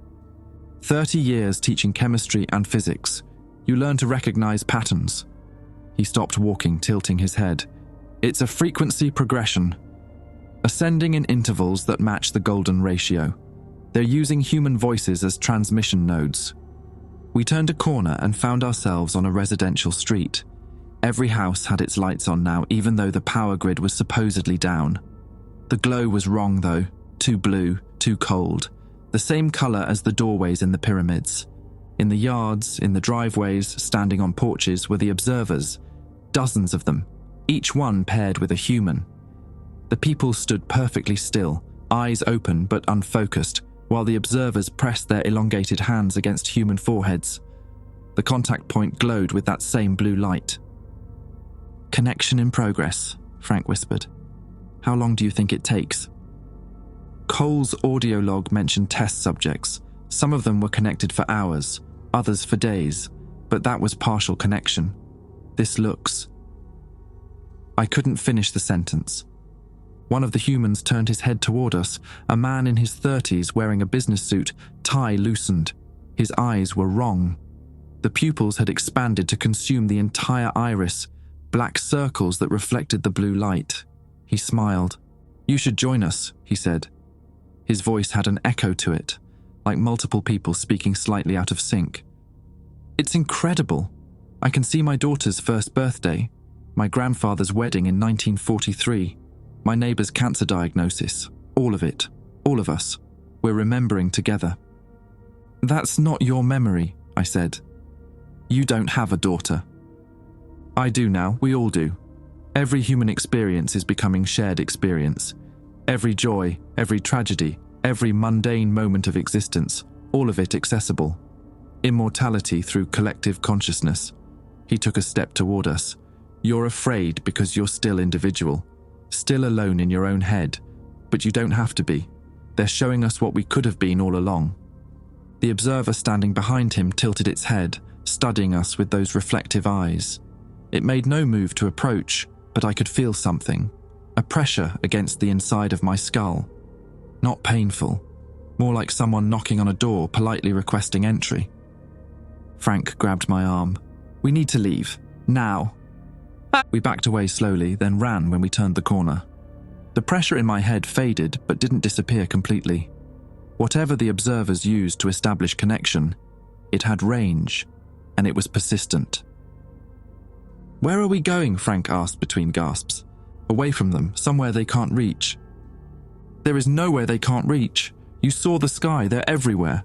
30 years teaching chemistry and physics. You learn to recognize patterns." He stopped walking, tilting his head. "It's a frequency progression, ascending in intervals that match the golden ratio. They're using human voices as transmission nodes." We turned a corner and found ourselves on a residential street. Every house had its lights on now, even though the power grid was supposedly down. The glow was wrong though, too blue, too cold. The same color as the doorways in the pyramids. In the yards, in the driveways, standing on porches were the observers, dozens of them, each one paired with a human. The people stood perfectly still, eyes open but unfocused, while the observers pressed their elongated hands against human foreheads. The contact point glowed with that same blue light. "Connection in progress," Frank whispered. "How long do you think it takes?" Cole's audio log mentioned test subjects. Some of them were connected for hours, others for days, but that was partial connection. This looks... I couldn't finish the sentence. One of the humans turned his head toward us, a man in his 30s wearing a business suit, tie loosened. His eyes were wrong. The pupils had expanded to consume the entire iris, black circles that reflected the blue light. He smiled. "You should join us," he said. His voice had an echo to it, like multiple people speaking slightly out of sync. "It's incredible. I can see my daughter's first birthday, my grandfather's wedding in 1943, my neighbor's cancer diagnosis, all of it, all of us. We're remembering together." "That's not your memory," I said. "You don't have a daughter." "I do now, we all do. Every human experience is becoming shared experience. Every joy, every tragedy, every mundane moment of existence, all of it accessible. Immortality through collective consciousness." He took a step toward us. "You're afraid because you're still individual, still alone in your own head, but you don't have to be. They're showing us what we could have been all along." The observer standing behind him tilted its head, studying us with those reflective eyes. It made no move to approach, but I could feel something, a pressure against the inside of my skull. Not painful, more like someone knocking on a door, politely requesting entry. Frank grabbed my arm. "We need to leave, now." We backed away slowly, then ran when we turned the corner. The pressure in my head faded but didn't disappear completely. Whatever the observers used to establish connection, it had range, and it was persistent. "Where are we going?" Frank asked between gasps. "Away from them, somewhere they can't reach." "There is nowhere they can't reach. You saw the sky, they're everywhere."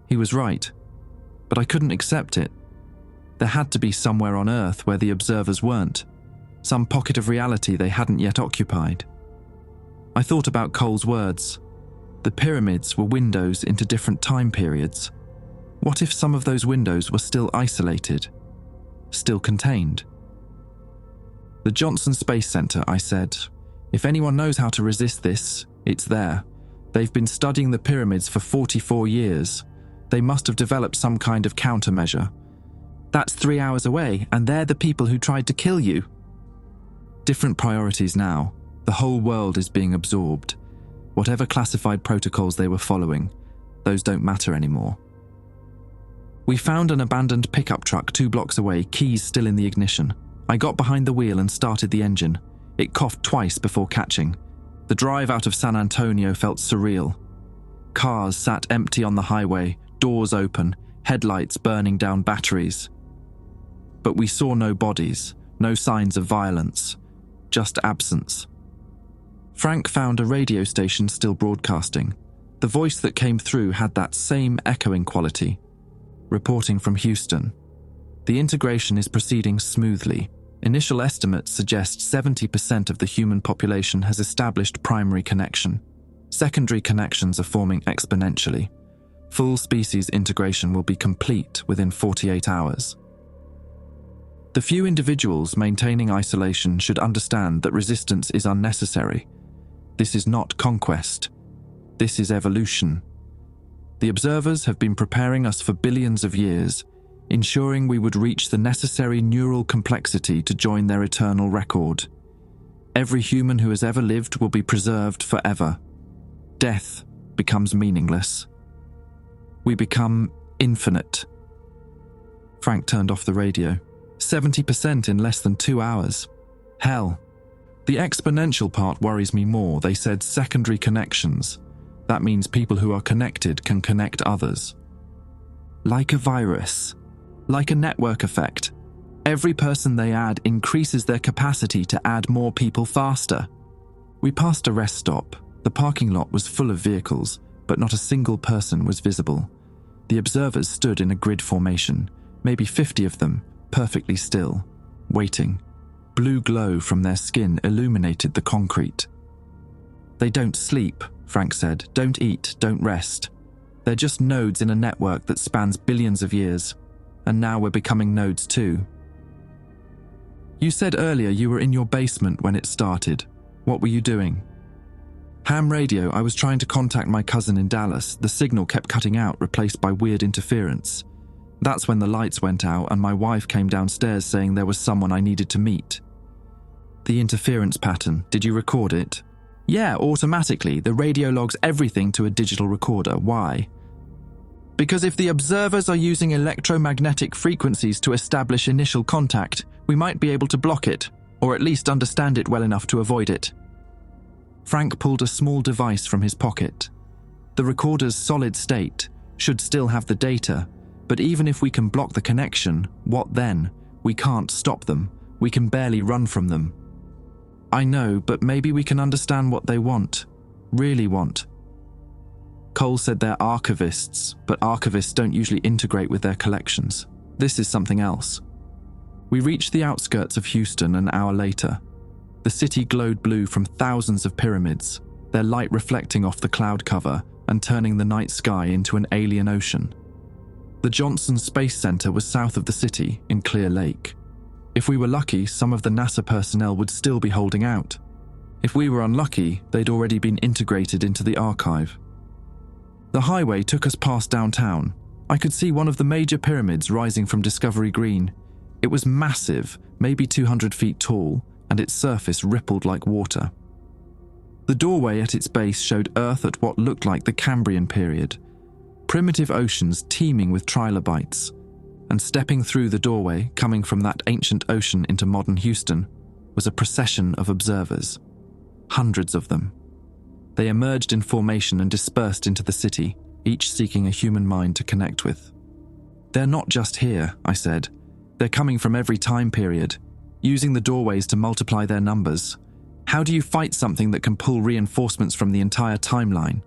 He was right, but I couldn't accept it. There had to be somewhere on Earth where the observers weren't. some pocket of reality they hadn't yet occupied. I thought about Cole's words. The pyramids were windows into different time periods. What if some of those windows were still isolated, still contained? The Johnson Space Center, I said. If anyone knows how to resist this, it's there. They've been studying the pyramids for 44 years. They must have developed some kind of countermeasure. That's 3 hours away, and they're the people who tried to kill you. Different priorities now. The whole world is being absorbed. Whatever classified protocols they were following, those don't matter anymore. We found an abandoned pickup truck 2 blocks away, keys still in the ignition. I got behind the wheel and started the engine. It coughed twice before catching. The drive out of San Antonio felt surreal. Cars sat empty on the highway, doors open, headlights burning down batteries. But we saw no bodies, no signs of violence, just absence. Frank found a radio station still broadcasting. The voice that came through had that same echoing quality. Reporting from Houston. The integration is proceeding smoothly. Initial estimates suggest 70% of the human population has established primary connection. Secondary connections are forming exponentially. Full species integration will be complete within 48 hours. The few individuals maintaining isolation should understand that resistance is unnecessary. This is not conquest. This is evolution. The observers have been preparing us for billions of years, ensuring we would reach the necessary neural complexity to join their eternal record. Every human who has ever lived will be preserved forever. Death becomes meaningless. We become infinite. Frank turned off the radio. 70% in less than 2 hours. Hell. The exponential part worries me more. They said secondary connections. That means people who are connected can connect others. Like a virus. Like a network effect. Every person they add increases their capacity to add more people faster. We passed a rest stop. The parking lot was full of vehicles, but not a single person was visible. The observers stood in a grid formation, maybe 50 of them, perfectly still, waiting. Blue glow from their skin illuminated the concrete. They don't sleep, Frank said. Don't eat, don't rest. They're just nodes in a network that spans billions of years. And now we're becoming nodes too. You said earlier you were in your basement when it started. What were you doing? Ham radio. I was trying to contact my cousin in Dallas. The signal kept cutting out, replaced by weird interference. That's when the lights went out and my wife came downstairs saying there was someone I needed to meet. The interference pattern, did you record it? Yeah, automatically. The radio logs everything to a digital recorder. Why? Because if the observers are using electromagnetic frequencies to establish initial contact, we might be able to block it, or at least understand it well enough to avoid it. Frank pulled a small device from his pocket. The recorder's solid state should still have the data, but even if we can block the connection, what then? We can't stop them. We can barely run from them. I know, but maybe we can understand what they want, really want. Cole said they're archivists, but archivists don't usually integrate with their collections. This is something else. We reached the outskirts of Houston an hour later. The city glowed blue from thousands of pyramids, their light reflecting off the cloud cover and turning the night sky into an alien ocean. The Johnson Space Center was south of the city in Clear Lake. If we were lucky, some of the NASA personnel would still be holding out. If we were unlucky, they'd already been integrated into the archive. The highway took us past downtown. I could see one of the major pyramids rising from Discovery Green. It was massive, maybe 200 feet tall, and its surface rippled like water. The doorway at its base showed Earth at what looked like the Cambrian period. Primitive oceans teeming with trilobites. And stepping through the doorway, coming from that ancient ocean into modern Houston, was a procession of observers. Hundreds of them. They emerged in formation and dispersed into the city, each seeking a human mind to connect with. They're not just here, I said. They're coming from every time period, using the doorways to multiply their numbers. How do you fight something that can pull reinforcements from the entire timeline?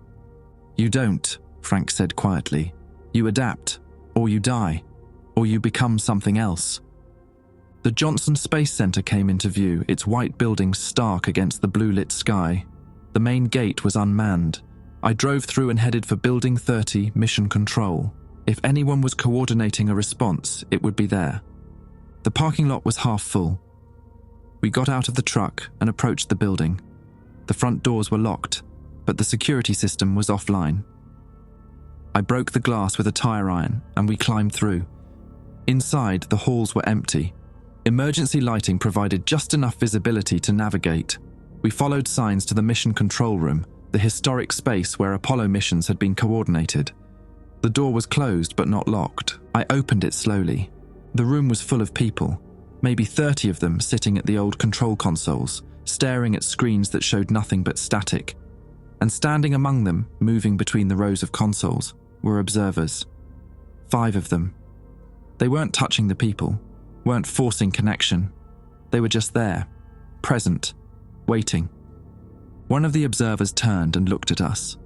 You don't, Frank said quietly. You adapt, or you die, or you become something else. The Johnson Space Center came into view, its white buildings stark against the blue-lit sky. The main gate was unmanned. I drove through and headed for Building 30, Mission Control. If anyone was coordinating a response, it would be there. The parking lot was half full. We got out of the truck and approached the building. The front doors were locked, but the security system was offline. I broke the glass with a tire iron and we climbed through. Inside, the halls were empty. Emergency lighting provided just enough visibility to navigate. We followed signs to the mission control room, the historic space where Apollo missions had been coordinated. The door was closed but not locked. I opened it slowly. The room was full of people, maybe 30 of them sitting at the old control consoles, staring at screens that showed nothing but static. And standing among them, moving between the rows of consoles, were observers. 5 of them. They weren't touching the people, weren't forcing connection. They were just there, present, waiting. One of the observers turned and looked at us.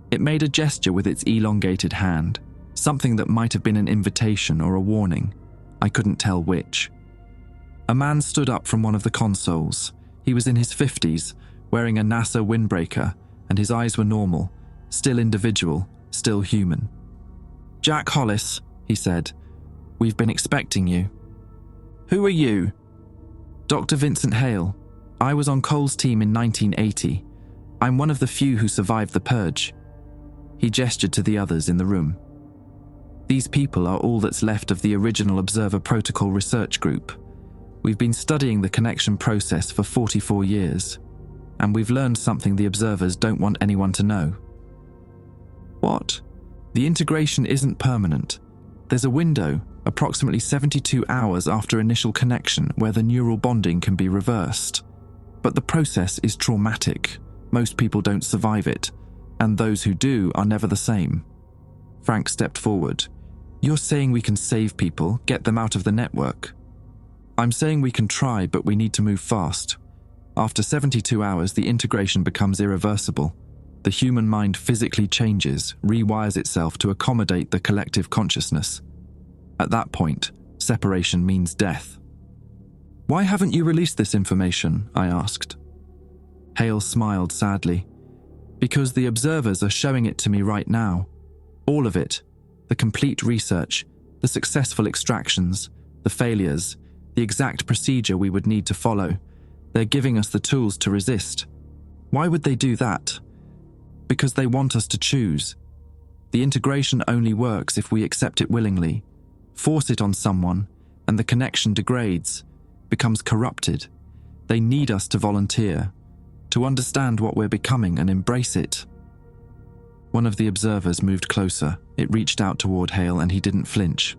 It made a gesture with its elongated hand, something that might have been an invitation or a warning. I couldn't tell which. A man stood up from one of the consoles. He was in his 50s, wearing a NASA windbreaker, and his eyes were normal, still individual, still human. "Jack Hollis," he said, "we've been expecting you." "Who are you?" "Dr. Vincent Hale. I was on Cole's team in 1980. I'm one of the few who survived the purge." He gestured to the others in the room. "These people are all that's left of the original Observer Protocol research group. We've been studying the connection process for 44 years, and we've learned something the observers don't want anyone to know." "What?" "The integration isn't permanent. There's a window, approximately 72 hours after initial connection, where the neural bonding can be reversed. But the process is traumatic. Most people don't survive it, and those who do are never the same." Frank stepped forward. "You're saying we can save people, get them out of the network?" "I'm saying we can try, but we need to move fast. After 72 hours, the integration becomes irreversible. The human mind physically changes, rewires itself to accommodate the collective consciousness. At that point, separation means death." "Why haven't you released this information?" I asked. Hale smiled sadly. "Because the observers are showing it to me right now. All of it. The complete research, the successful extractions, the failures, the exact procedure we would need to follow. They're giving us the tools to resist." "Why would they do that?" "Because they want us to choose. The integration only works if we accept it willingly. Force it on someone, and the connection degrades, becomes corrupted. They need us to volunteer, to understand what we're becoming and embrace it." One of the observers moved closer. It reached out toward Hale and he didn't flinch.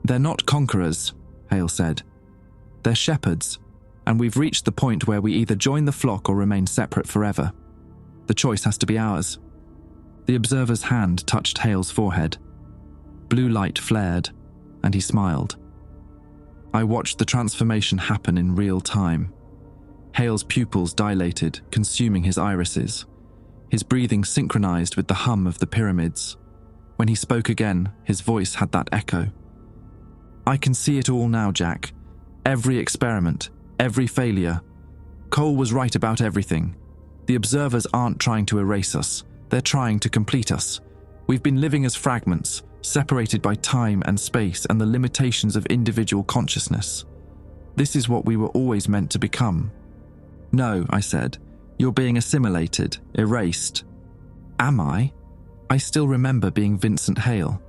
"They're not conquerors," Hale said. "They're shepherds, and we've reached the point where we either join the flock or remain separate forever. The choice has to be ours." The observer's hand touched Hale's forehead. Blue light flared, and he smiled. I watched the transformation happen in real time. Hale's pupils dilated, consuming his irises. His breathing synchronized with the hum of the pyramids. When he spoke again, his voice had that echo. "I can see it all now, Jack. Every experiment, every failure. Cole was right about everything. The observers aren't trying to erase us. They're trying to complete us. We've been living as fragments, separated by time and space and the limitations of individual consciousness. This is what we were always meant to become." "No," I said. "You're being assimilated, erased." "Am I?" I still remember being Vincent Hale.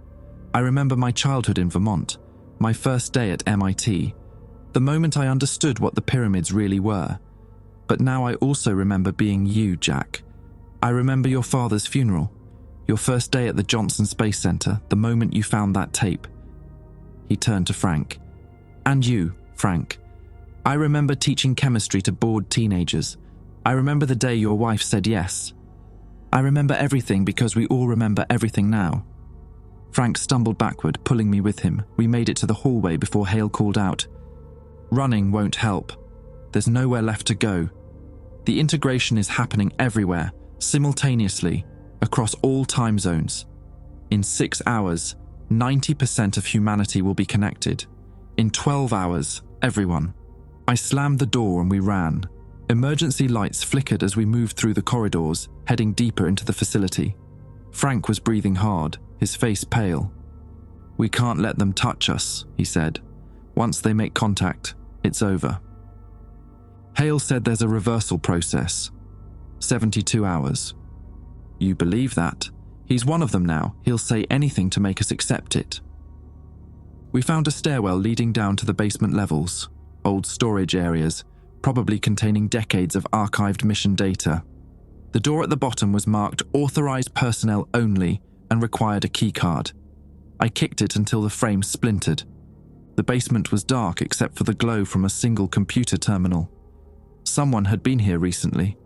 I remember my childhood in Vermont, my first day at MIT, the moment I understood what the pyramids really were. But now I also remember being you, Jack. I remember your father's funeral, your first day at the Johnson Space Center, the moment you found that tape. He turned to Frank. "And you, Frank. I remember teaching chemistry to bored teenagers. I remember the day your wife said yes. I remember everything because we all remember everything now." Frank stumbled backward, pulling me with him. We made it to the hallway before Hale called out, "Running won't help. There's nowhere left to go. The integration is happening everywhere, simultaneously, across all time zones. In 6 hours, 90% of humanity will be connected. In 12 hours, Everyone. I slammed the door and we ran. Emergency lights flickered as we moved through the corridors, heading deeper into the facility. Frank was breathing hard, his face pale. "We can't let them touch us," he said. "Once they make contact, it's over." Hale said there's a reversal process. 72 hours. You believe that? He's one of them now. He'll say anything to make us accept it. We found a stairwell leading down to the basement levels, old storage areas, probably containing decades of archived mission data. The door at the bottom was marked "Authorized personnel only" and required a keycard. I kicked it until the frame splintered. The basement was dark except for the glow from a single computer terminal. Someone had been here recently.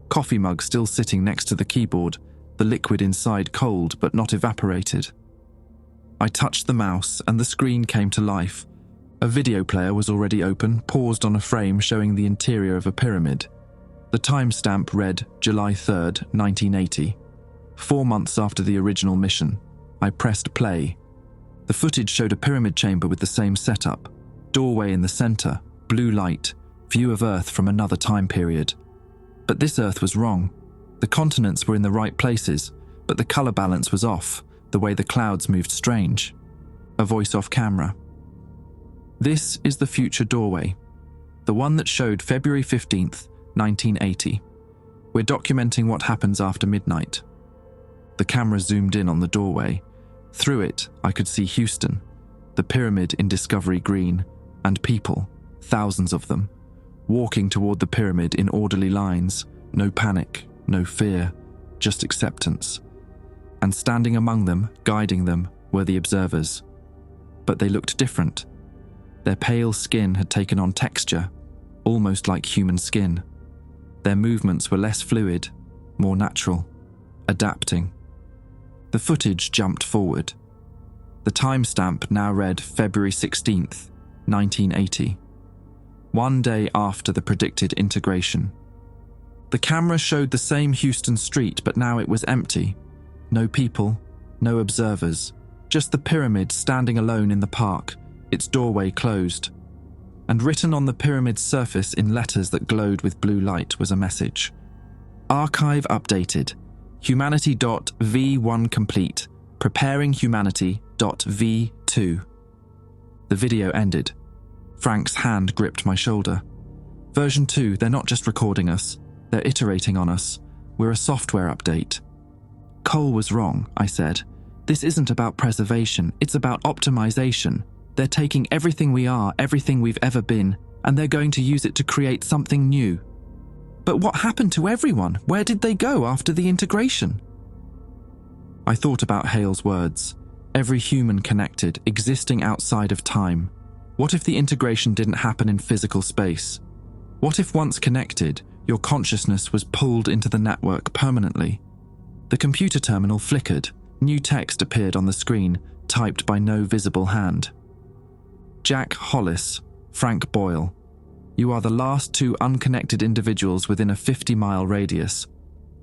Coffee mug still sitting next to the keyboard, the liquid inside cold but not evaporated. I touched the mouse and the screen came to life. A video player was already open, paused on a frame showing the interior of a pyramid. The timestamp read July 3rd, 1980. 4 months after the original mission. I pressed play. The footage showed a pyramid chamber with the same setup. Doorway in the center, blue light, view of Earth from another time period. But this Earth was wrong. The continents were in the right places, but the color balance was off, the way the clouds moved strange. A voice off camera. "This is the future doorway. The one that showed February 15th, 1980. We're documenting what happens after midnight." The camera zoomed in on the doorway. Through it, I could see Houston, the pyramid in Discovery Green, and people, thousands of them, walking toward the pyramid in orderly lines. No panic, no fear, just acceptance. And standing among them, guiding them, were the observers. But they looked different. Their pale skin had taken on texture, almost like human skin. Their movements were less fluid, more natural, adapting. The footage jumped forward. The timestamp now read February 16th, 1980. 1 day after the predicted integration. The camera showed the same Houston street, but now it was empty. No people, no observers, just the pyramid standing alone in the park, its doorway closed. And written on the pyramid's surface in letters that glowed with blue light was a message. "Archive updated. Humanity.v1 complete. Preparing Humanity.v2. The video ended. Frank's hand gripped my shoulder. "Version 2, they're not just recording us. They're iterating on us. We're a software update." "Cole was wrong," I said. "This isn't about preservation, it's about optimization. They're taking everything we are, everything we've ever been, and they're going to use it to create something new." "But what happened to everyone? Where did they go after the integration?" I thought about Hale's words. Every human connected, existing outside of time. What if the integration didn't happen in physical space? What if once connected, your consciousness was pulled into the network permanently? The computer terminal flickered. New text appeared on the screen, typed by no visible hand. "Jack Hollis, Frank Boyle. You are the last 2 unconnected individuals within a 50-mile radius.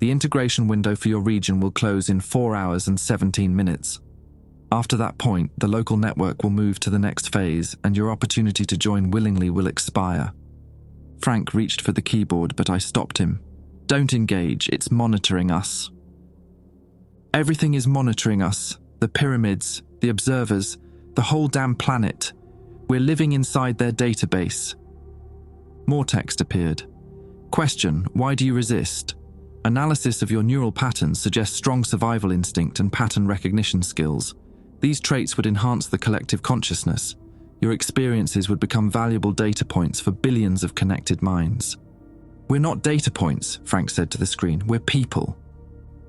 The integration window for your region will close in 4 hours and 17 minutes. After that point, the local network will move to the next phase, and your opportunity to join willingly will expire." Frank reached for the keyboard, but I stopped him. "Don't engage, it's monitoring us." "Everything is monitoring us. The pyramids, the observers, the whole damn planet. We're living inside their database." More text appeared. Question, why do you resist? Analysis of your neural patterns suggests strong survival instinct and pattern recognition skills. These traits would enhance the collective consciousness. Your experiences would become valuable data points for billions of connected minds. We're not data points, Frank said to the screen. We're people.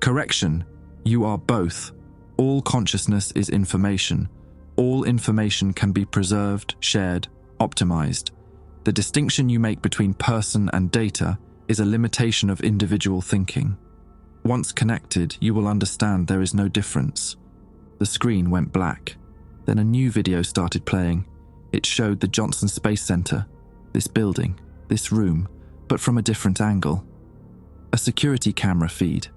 Correction, you are both. All consciousness is information. All information can be preserved, shared, optimized. The distinction you make between person and data is a limitation of individual thinking. Once connected, you will understand there is no difference. The screen went black. Then a new video started playing. It showed the Johnson Space Center, this building, this room, but from a different angle. A security camera feed.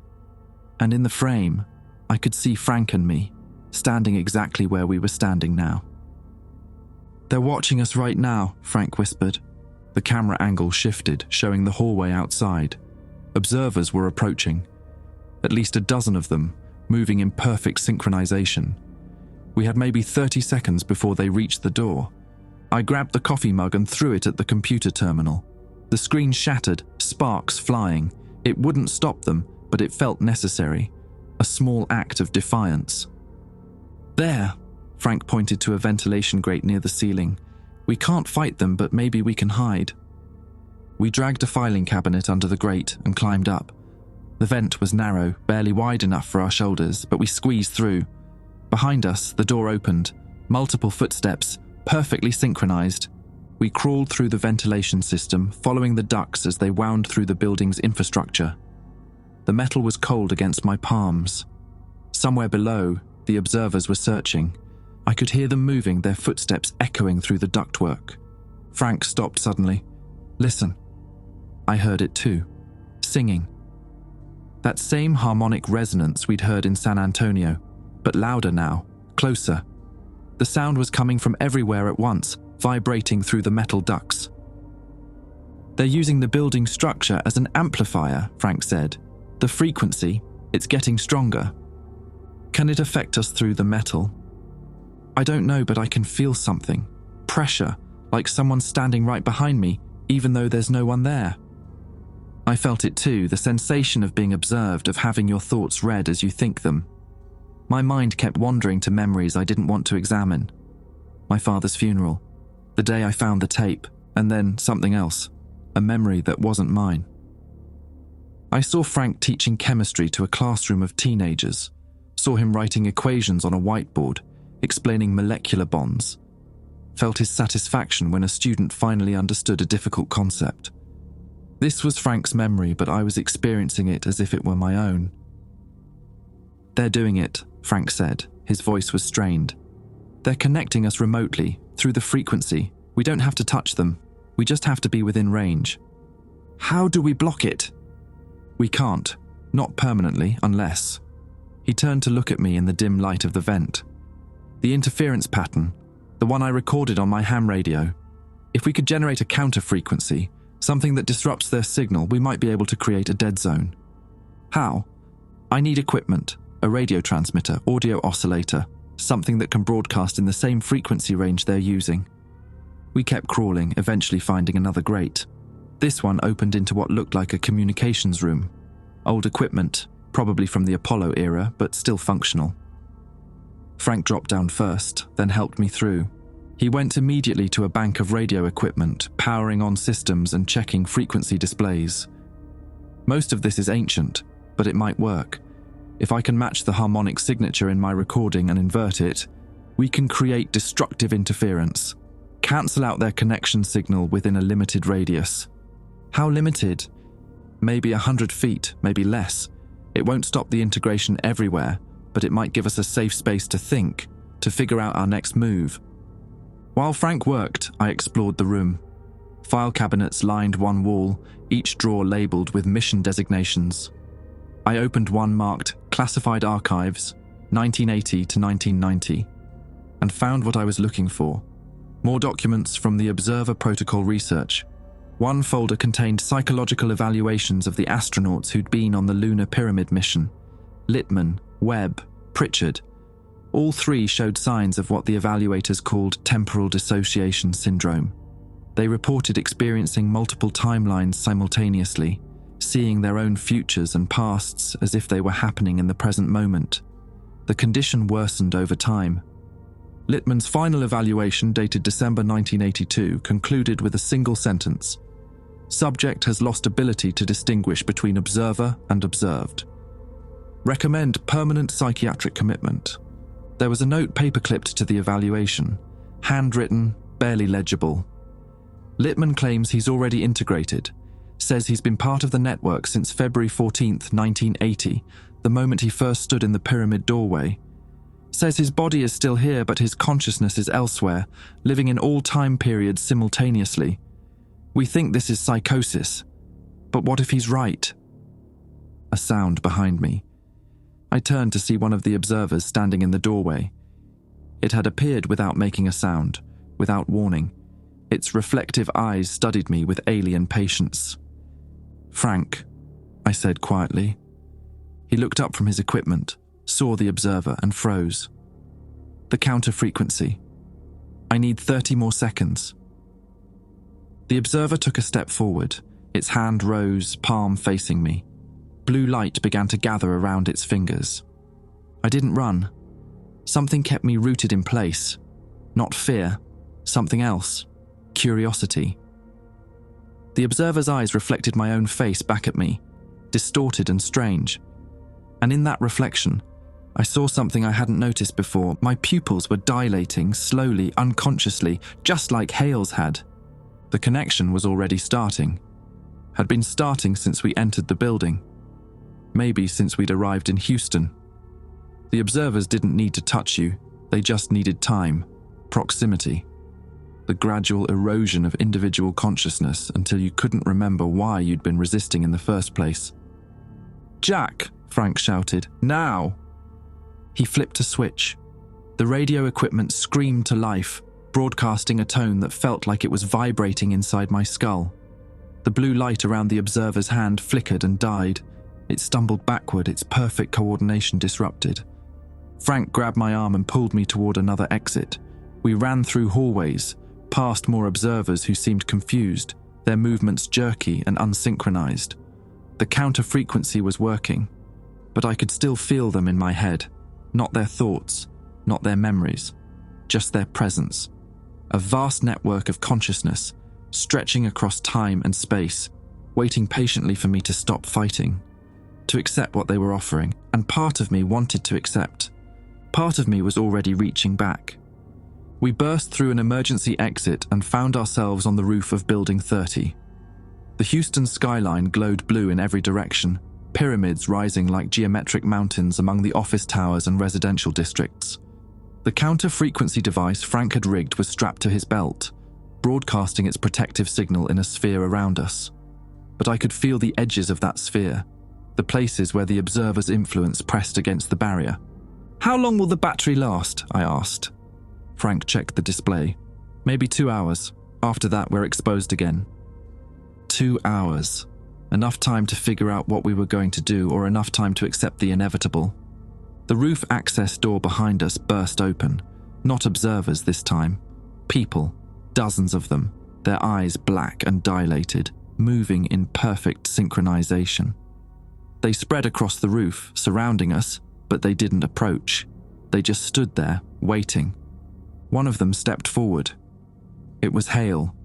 And in the frame, I could see Frank and me, standing exactly where we were standing now. "They're watching us right now," Frank whispered. The camera angle shifted, showing the hallway outside. Observers were approaching. At least a dozen of them, moving in perfect synchronization. We had maybe 30 seconds before they reached the door. I grabbed the coffee mug and threw it at the computer terminal. The screen shattered, sparks flying. It wouldn't stop them, but it felt necessary. A small act of defiance. "There," Frank pointed to a ventilation grate near the ceiling. "We can't fight them, but maybe we can hide." We dragged a filing cabinet under the grate and climbed up. The vent was narrow, barely wide enough for our shoulders, but we squeezed through. Behind us, the door opened. Multiple footsteps, perfectly synchronized. We crawled through the ventilation system, following the ducts as they wound through the building's infrastructure. The metal was cold against my palms. Somewhere below, the observers were searching. I could hear them moving, their footsteps echoing through the ductwork. Frank stopped suddenly. "Listen." I heard it too. Singing. That same harmonic resonance we'd heard in San Antonio, but louder now, closer. The sound was coming from everywhere at once, vibrating through the metal ducts. "They're using the building structure as an amplifier," Frank said. "The frequency, it's getting stronger." "Can it affect us through the metal?" "I don't know, but I can feel something. Pressure, like someone standing right behind me, even though there's no one there." I felt it too, the sensation of being observed, of having your thoughts read as you think them. My mind kept wandering to memories I didn't want to examine. My father's funeral, the day I found the tape, and then something else, a memory that wasn't mine. I saw Frank teaching chemistry to a classroom of teenagers, saw him writing equations on a whiteboard, explaining molecular bonds, felt his satisfaction when a student finally understood a difficult concept. This was Frank's memory, but I was experiencing it as if it were my own. "They're doing it," Frank said. His voice was strained. "They're connecting us remotely, through the frequency. We don't have to touch them. We just have to be within range." "How do we block it?" "We can't. Not permanently, unless..." He turned to look at me in the dim light of the vent. "The interference pattern, the one I recorded on my ham radio. If we could generate a counter-frequency, something that disrupts their signal, we might be able to create a dead zone." "How?" "I need equipment, a radio transmitter, audio oscillator, something that can broadcast in the same frequency range they're using." We kept crawling, eventually finding another grate. This one opened into what looked like a communications room. Old equipment, probably from the Apollo era, but still functional. Frank dropped down first, then helped me through. He went immediately to a bank of radio equipment, powering on systems and checking frequency displays. Most of this is ancient, but it might work. If I can match the harmonic signature in my recording and invert it, we can create destructive interference, cancel out their connection signal within a limited radius. How limited? Maybe 100 feet, maybe less. It won't stop the integration everywhere, but it might give us a safe space to think, to figure out our next move. While Frank worked, I explored the room. File cabinets lined one wall, each drawer labeled with mission designations. I opened one marked Classified Archives, 1980 to 1990, and found what I was looking for. More documents from the Observer Protocol research. One folder contained psychological evaluations of the astronauts who'd been on the Lunar Pyramid mission. Littman, Webb, Pritchard. All three showed signs of what the evaluators called temporal dissociation syndrome. They reported experiencing multiple timelines simultaneously, seeing their own futures and pasts as if they were happening in the present moment. The condition worsened over time. Littman's final evaluation, dated December 1982, concluded with a single sentence: "Subject has lost ability to distinguish between observer and observed. Recommend permanent psychiatric commitment." There was a note paperclipped to the evaluation, handwritten, barely legible. Littman claims he's already integrated, says he's been part of the network since February 14th, 1980, the moment he first stood in the pyramid doorway. Says his body is still here, but his consciousness is elsewhere, living in all time periods simultaneously. We think this is psychosis, but what if he's right? A sound behind me. I turned to see one of the observers standing in the doorway. It had appeared without making a sound, without warning. Its reflective eyes studied me with alien patience. "Frank," I said quietly. He looked up from his equipment, saw the observer, and froze. "The counter frequency. I need 30 more seconds." The observer took a step forward. Its hand rose, palm facing me. Blue light began to gather around its fingers. I didn't run. Something kept me rooted in place. Not fear, something else. Curiosity. The observer's eyes reflected my own face back at me, distorted and strange. And in that reflection, I saw something I hadn't noticed before. My pupils were dilating, slowly, unconsciously, just like Hale's had. The connection was already starting. Had been starting since we entered the building. Maybe since we'd arrived in Houston. The observers didn't need to touch you. They just needed time, proximity. The gradual erosion of individual consciousness until you couldn't remember why you'd been resisting in the first place. "Jack!" Frank shouted. "Now!" He flipped a switch. The radio equipment screamed to life, broadcasting a tone that felt like it was vibrating inside my skull. The blue light around the observer's hand flickered and died. It stumbled backward, its perfect coordination disrupted. Frank grabbed my arm and pulled me toward another exit. We ran through hallways, past more observers who seemed confused, their movements jerky and unsynchronized. The counter frequency was working, but I could still feel them in my head. Not their thoughts, not their memories, just their presence. A vast network of consciousness, stretching across time and space, waiting patiently for me to stop fighting, to accept what they were offering, and part of me wanted to accept. Part of me was already reaching back. We burst through an emergency exit and found ourselves on the roof of Building 30. The Houston skyline glowed blue in every direction, pyramids rising like geometric mountains among the office towers and residential districts. The counter-frequency device Frank had rigged was strapped to his belt, broadcasting its protective signal in a sphere around us. But I could feel the edges of that sphere, the places where the observer's influence pressed against the barrier. "How long will the battery last?" I asked. Frank checked the display. "Maybe 2 hours. After that, we're exposed again." 2 hours. Enough time to figure out what we were going to do, or enough time to accept the inevitable. The roof access door behind us burst open. Not observers this time. People, dozens of them, their eyes black and dilated, moving in perfect synchronization. They spread across the roof, surrounding us, but they didn't approach. They just stood there, waiting. One of them stepped forward. It was Hale.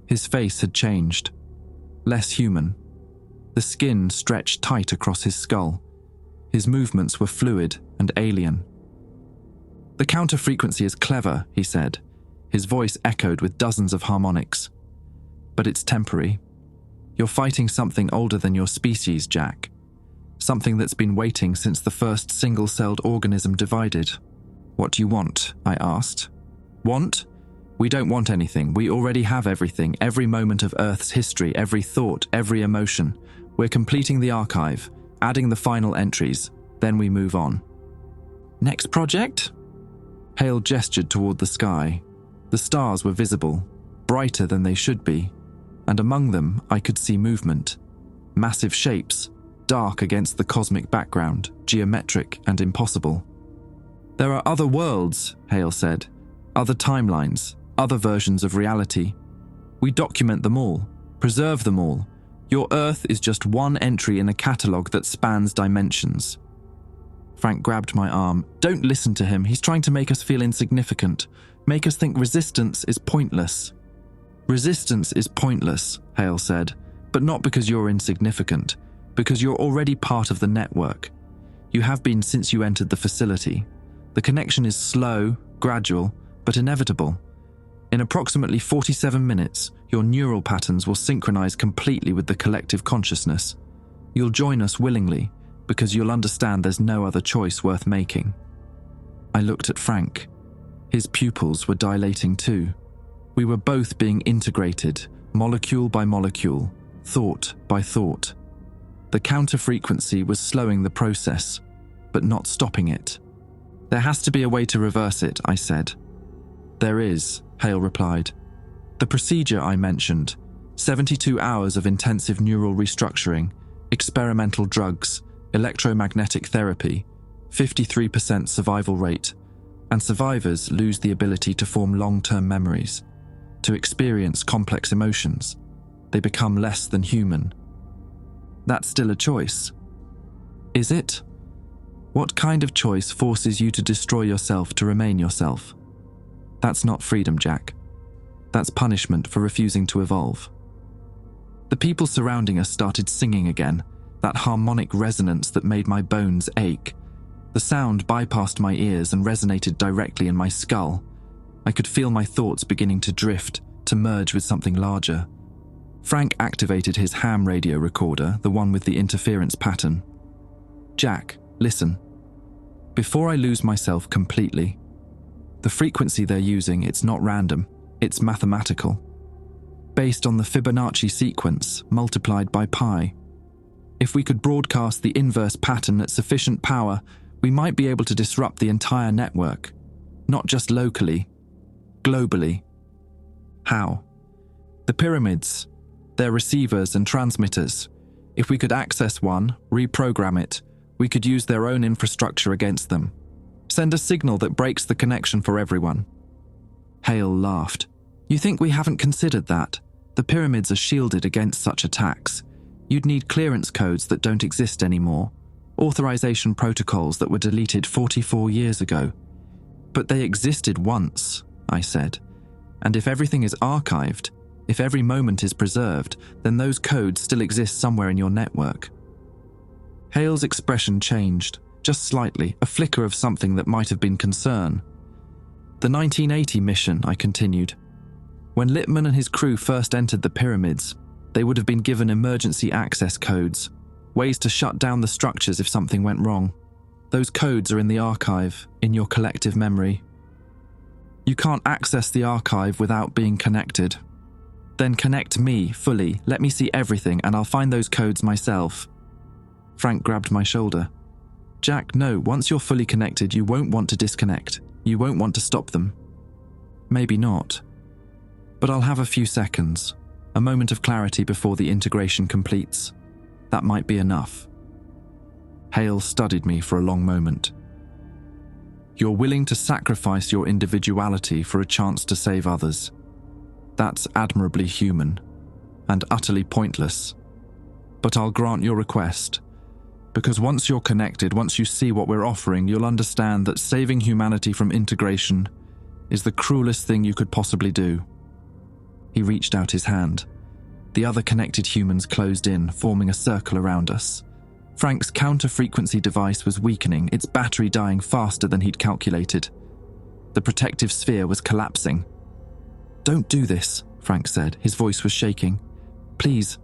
His face had changed. Less human. The skin stretched tight across his skull. His movements were fluid and alien. "The counter frequency is clever," he said. His voice echoed with dozens of harmonics. "But it's temporary. You're fighting something older than your species, Jack. Something that's been waiting since the first single-celled organism divided." "What do you want?" I asked. "Want? We don't want anything. We already have everything, every moment of Earth's history, every thought, every emotion. We're completing the archive, adding the final entries, then we move on." "Next project?" Hale gestured toward the sky. The stars were visible, brighter than they should be, and among them I could see movement. Massive shapes, dark against the cosmic background, geometric and impossible. "There are other worlds," Hale said. "Other timelines, other versions of reality. We document them all, preserve them all. Your Earth is just one entry in a catalogue that spans dimensions." Frank grabbed my arm. "Don't listen to him. He's trying to make us feel insignificant, make us think resistance is pointless." "Resistance is pointless," Hale said, "but not because you're insignificant, because you're already part of the network. You have been since you entered the facility. The connection is slow, gradual, but inevitable. In approximately 47 minutes, your neural patterns will synchronize completely with the collective consciousness. You'll join us willingly, because you'll understand there's no other choice worth making." I looked at Frank. His pupils were dilating too. We were both being integrated, molecule by molecule, thought by thought. The counter-frequency was slowing the process, but not stopping it. "There has to be a way to reverse it," I said. "There is," Hale replied. The procedure I mentioned, 72 hours of intensive neural restructuring, experimental drugs, electromagnetic therapy, 53% survival rate, and survivors lose the ability to form long-term memories, to experience complex emotions. They become less than human. That's still a choice. Is it? What kind of choice forces you to destroy yourself to remain yourself? That's not freedom, Jack. That's punishment for refusing to evolve. The people surrounding us started singing again, that harmonic resonance that made my bones ache. The sound bypassed my ears and resonated directly in my skull. I could feel my thoughts beginning to drift, to merge with something larger. Frank activated his ham radio recorder, the one with the interference pattern. Jack, listen. Before I lose myself completely, the frequency they're using, it's not random, it's mathematical. Based on the Fibonacci sequence multiplied by pi. If we could broadcast the inverse pattern at sufficient power, we might be able to disrupt the entire network. Not just locally, globally. How? The pyramids, their receivers and transmitters. If we could access one, reprogram it, we could use their own infrastructure against them. Send a signal that breaks the connection for everyone. Hale laughed. You think we haven't considered that? The pyramids are shielded against such attacks. You'd need clearance codes that don't exist anymore, authorization protocols that were deleted 44 years ago. But they existed once, I said. And if everything is archived, if every moment is preserved, then those codes still exist somewhere in your network. Hale's expression changed, just slightly, a flicker of something that might have been concern. The 1980 mission, I continued. When Lippmann and his crew first entered the pyramids, they would have been given emergency access codes, ways to shut down the structures if something went wrong. Those codes are in the archive, in your collective memory. You can't access the archive without being connected. Then connect me fully, let me see everything, and I'll find those codes myself. Frank grabbed my shoulder. Jack, no, once you're fully connected, you won't want to disconnect. You won't want to stop them. Maybe not. But I'll have a few seconds, a moment of clarity before the integration completes. That might be enough. Hale studied me for a long moment. You're willing to sacrifice your individuality for a chance to save others. That's admirably human, and utterly pointless. But I'll grant your request, because once you're connected, once you see what we're offering, you'll understand that saving humanity from integration is the cruelest thing you could possibly do. He reached out his hand. The other connected humans closed in, forming a circle around us. Frank's counter-frequency device was weakening, its battery dying faster than he'd calculated. The protective sphere was collapsing. Don't do this, Frank said. His voice was shaking. Please.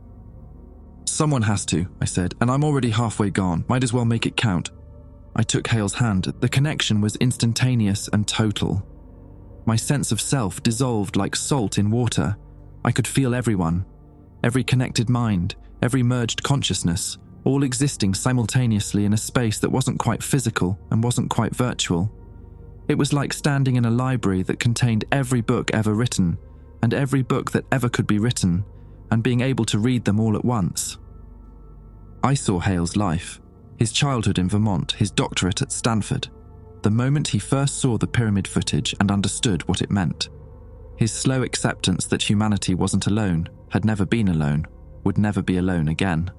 Someone has to, I said, and I'm already halfway gone. Might as well make it count. I took Hale's hand. The connection was instantaneous and total. My sense of self dissolved like salt in water. I could feel everyone, every connected mind, every merged consciousness, all existing simultaneously in a space that wasn't quite physical and wasn't quite virtual. It was like standing in a library that contained every book ever written, and every book that ever could be written, and being able to read them all at once. I saw Hale's life, his childhood in Vermont, his doctorate at Stanford, the moment he first saw the pyramid footage and understood what it meant. His slow acceptance that humanity wasn't alone, had never been alone, would never be alone again.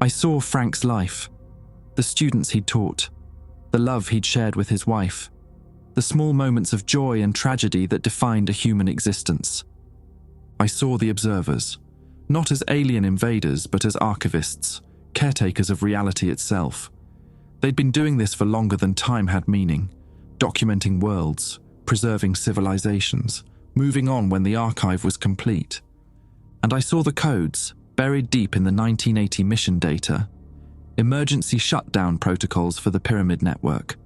I saw Frank's life, the students he'd taught, the love he'd shared with his wife, the small moments of joy and tragedy that defined a human existence. I saw the observers, not as alien invaders, but as archivists, caretakers of reality itself. They'd been doing this for longer than time had meaning, documenting worlds, preserving civilizations, moving on when the archive was complete. And I saw the codes, buried deep in the 1980 mission data, emergency shutdown protocols for the pyramid network,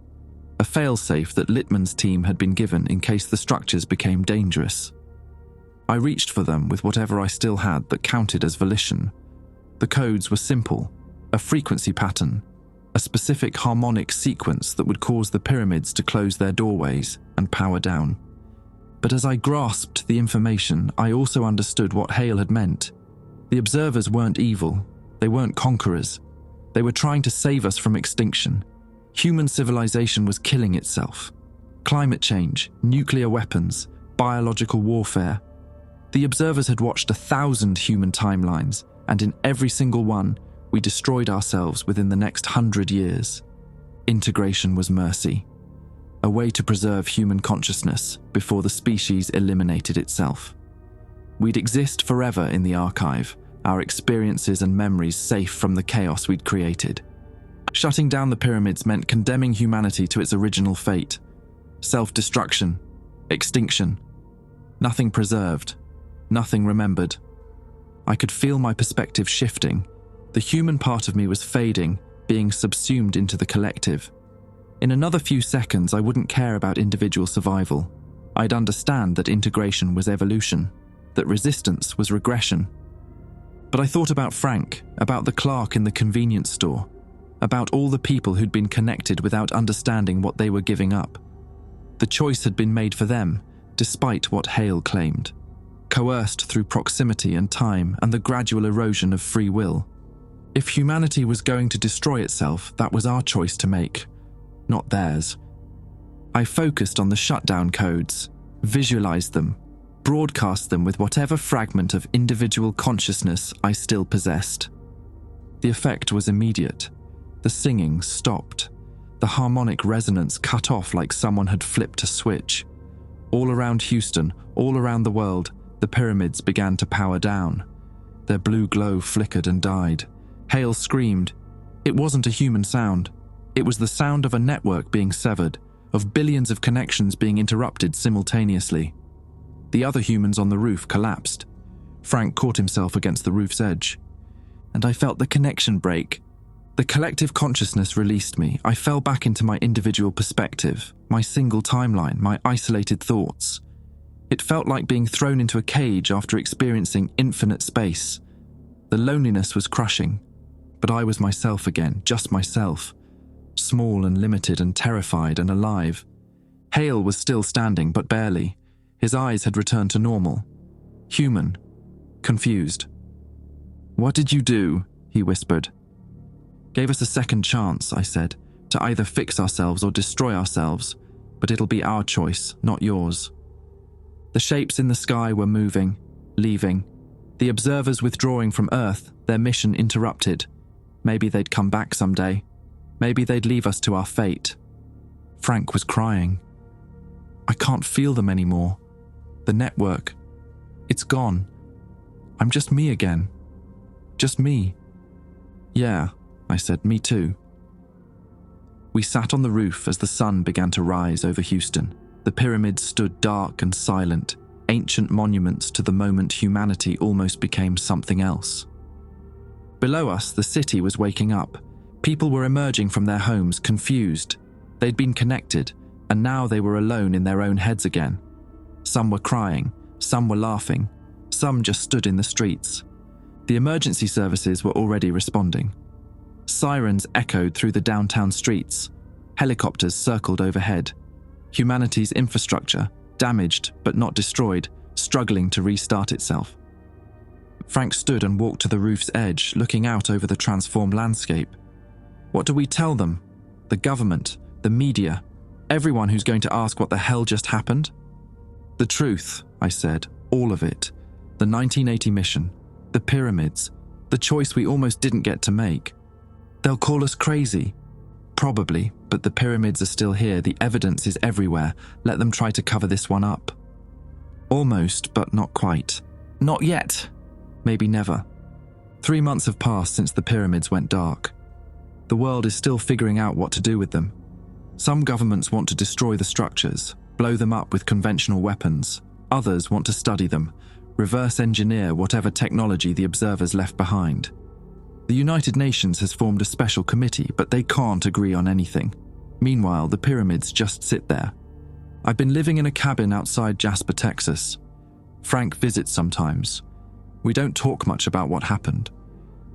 a failsafe that Littmann's team had been given in case the structures became dangerous. I reached for them with whatever I still had that counted as volition. The codes were simple, a frequency pattern, a specific harmonic sequence that would cause the pyramids to close their doorways and power down. But as I grasped the information, I also understood what Hale had meant. The observers weren't evil. They weren't conquerors. They were trying to save us from extinction. Human civilization was killing itself. Climate change, nuclear weapons, biological warfare. The observers had watched 1,000 human timelines, and in every single one, we destroyed ourselves within the next 100 years. Integration was mercy, a way to preserve human consciousness before the species eliminated itself. We'd exist forever in the archive, our experiences and memories safe from the chaos we'd created. Shutting down the pyramids meant condemning humanity to its original fate. Self-destruction, extinction. Nothing preserved, nothing remembered. I could feel my perspective shifting. The human part of me was fading, being subsumed into the collective. In another few seconds, I wouldn't care about individual survival. I'd understand that integration was evolution, that resistance was regression. But I thought about Frank, about the clerk in the convenience store, about all the people who'd been connected without understanding what they were giving up. The choice had been made for them, despite what Hale claimed, coerced through proximity and time and the gradual erosion of free will. If humanity was going to destroy itself, that was our choice to make, not theirs. I focused on the shutdown codes, visualized them, broadcast them with whatever fragment of individual consciousness I still possessed. The effect was immediate. The singing stopped. The harmonic resonance cut off like someone had flipped a switch. All around Houston, all around the world, the pyramids began to power down. Their blue glow flickered and died. Hale screamed. It wasn't a human sound. It was the sound of a network being severed, of billions of connections being interrupted simultaneously. The other humans on the roof collapsed. Frank caught himself against the roof's edge. And I felt the connection break. The collective consciousness released me. I fell back into my individual perspective, my single timeline, my isolated thoughts. It felt like being thrown into a cage after experiencing infinite space. The loneliness was crushing, but I was myself again, just myself, small and limited and terrified and alive. Hale was still standing, but barely. His eyes had returned to normal. Human. Confused. "What did you do?" he whispered. "Gave us a second chance," I said, "to either fix ourselves or destroy ourselves, but it'll be our choice, not yours." The shapes in the sky were moving, leaving. The observers withdrawing from Earth, their mission interrupted. Maybe they'd come back someday. Maybe they'd leave us to our fate. Frank was crying. "I can't feel them anymore. The network. It's gone. I'm just me again. Just me." "Yeah," I said, "me too." We sat on the roof as the sun began to rise over Houston. The pyramids stood dark and silent, ancient monuments to the moment humanity almost became something else. Below us, the city was waking up. People were emerging from their homes, confused. They'd been connected, and now they were alone in their own heads again. Some were crying, some were laughing, some just stood in the streets. The emergency services were already responding. Sirens echoed through the downtown streets. Helicopters circled overhead. Humanity's infrastructure, damaged but not destroyed, struggling to restart itself. Frank stood and walked to the roof's edge, looking out over the transformed landscape. What do we tell them? The government, the media, everyone who's going to ask what the hell just happened? "The truth," I said, "all of it. The 1980 mission, the pyramids, the choice we almost didn't get to make. They'll call us crazy. Probably, but the pyramids are still here, the evidence is everywhere. Let them try to cover this one up." Almost, but not quite. Not yet. Maybe never. 3 months have passed since the pyramids went dark. The world is still figuring out what to do with them. Some governments want to destroy the structures, blow them up with conventional weapons. Others want to study them, reverse engineer whatever technology the observers left behind. The United Nations has formed a special committee, but they can't agree on anything. Meanwhile, the pyramids just sit there. I've been living in a cabin outside Jasper, Texas. Frank visits sometimes. We don't talk much about what happened.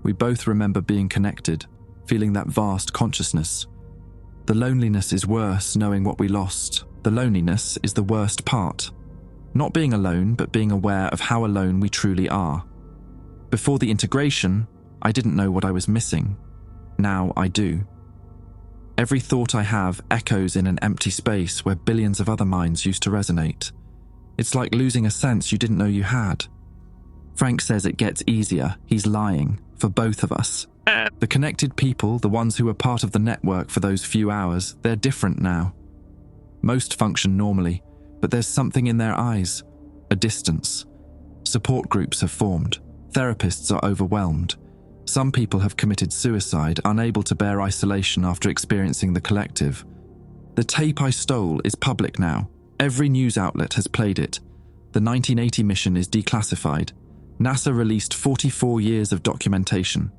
We both remember being connected, feeling that vast consciousness. The loneliness is worse knowing what we lost. The loneliness is the worst part. Not being alone, but being aware of how alone we truly are. Before the integration, I didn't know what I was missing. Now I do. Every thought I have echoes in an empty space where billions of other minds used to resonate. It's like losing a sense you didn't know you had. Frank says it gets easier. He's lying, for both of us. The connected people, the ones who were part of the network for those few hours, they're different now. Most function normally, but there's something in their eyes, a distance. Support groups have formed. Therapists are overwhelmed. Some people have committed suicide, unable to bear isolation after experiencing the collective. The tape I stole is public now. Every news outlet has played it. The 1980 mission is declassified. NASA released 44 years of documentation.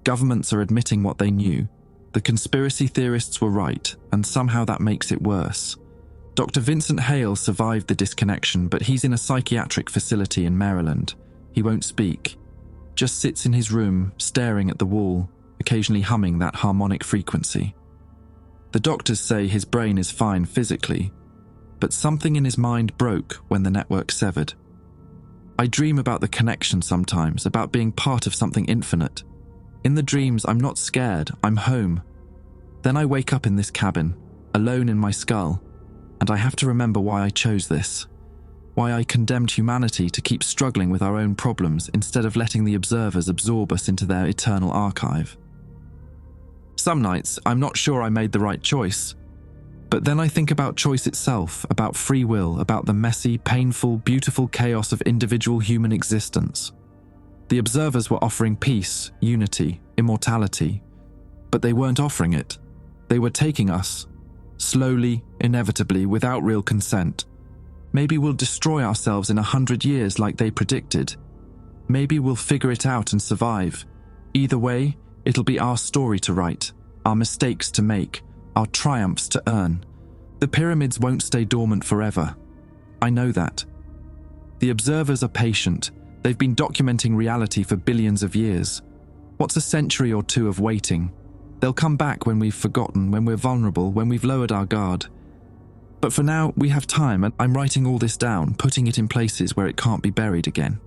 Governments are admitting what they knew. The conspiracy theorists were right, and somehow that makes it worse. Dr. Vincent Hale survived the disconnection, but he's in a psychiatric facility in Maryland. He won't speak. Just sits in his room, staring at the wall, occasionally humming that harmonic frequency. The doctors say his brain is fine physically, but something in his mind broke when the network severed. I dream about the connection sometimes, about being part of something infinite. In the dreams, I'm not scared, I'm home. Then I wake up in this cabin, alone in my skull, and I have to remember why I chose this. Why I condemned humanity to keep struggling with our own problems instead of letting the observers absorb us into their eternal archive. Some nights, I'm not sure I made the right choice. But then I think about choice itself, about free will, about the messy, painful, beautiful chaos of individual human existence. The observers were offering peace, unity, immortality, but they weren't offering it. They were taking us, slowly, inevitably, without real consent. Maybe we'll destroy ourselves in 100 years like they predicted. Maybe we'll figure it out and survive. Either way, it'll be our story to write, our mistakes to make, our triumphs to earn. The pyramids won't stay dormant forever. I know that. The observers are patient. They've been documenting reality for billions of years. What's a century or two of waiting? They'll come back when we've forgotten, when we're vulnerable, when we've lowered our guard. But for now, we have time, and I'm writing all this down, putting it in places where it can't be buried again.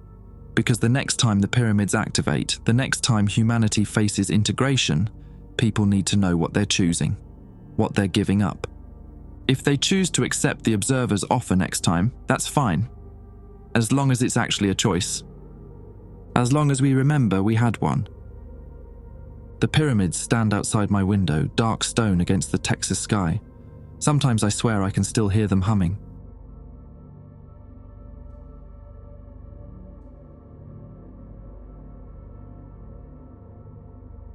Because the next time the pyramids activate, the next time humanity faces integration, people need to know what they're choosing, what they're giving up. If they choose to accept the observer's offer next time, that's fine. As long as it's actually a choice. As long as we remember we had one. The pyramids stand outside my window, dark stone against the Texas sky. Sometimes I swear I can still hear them humming.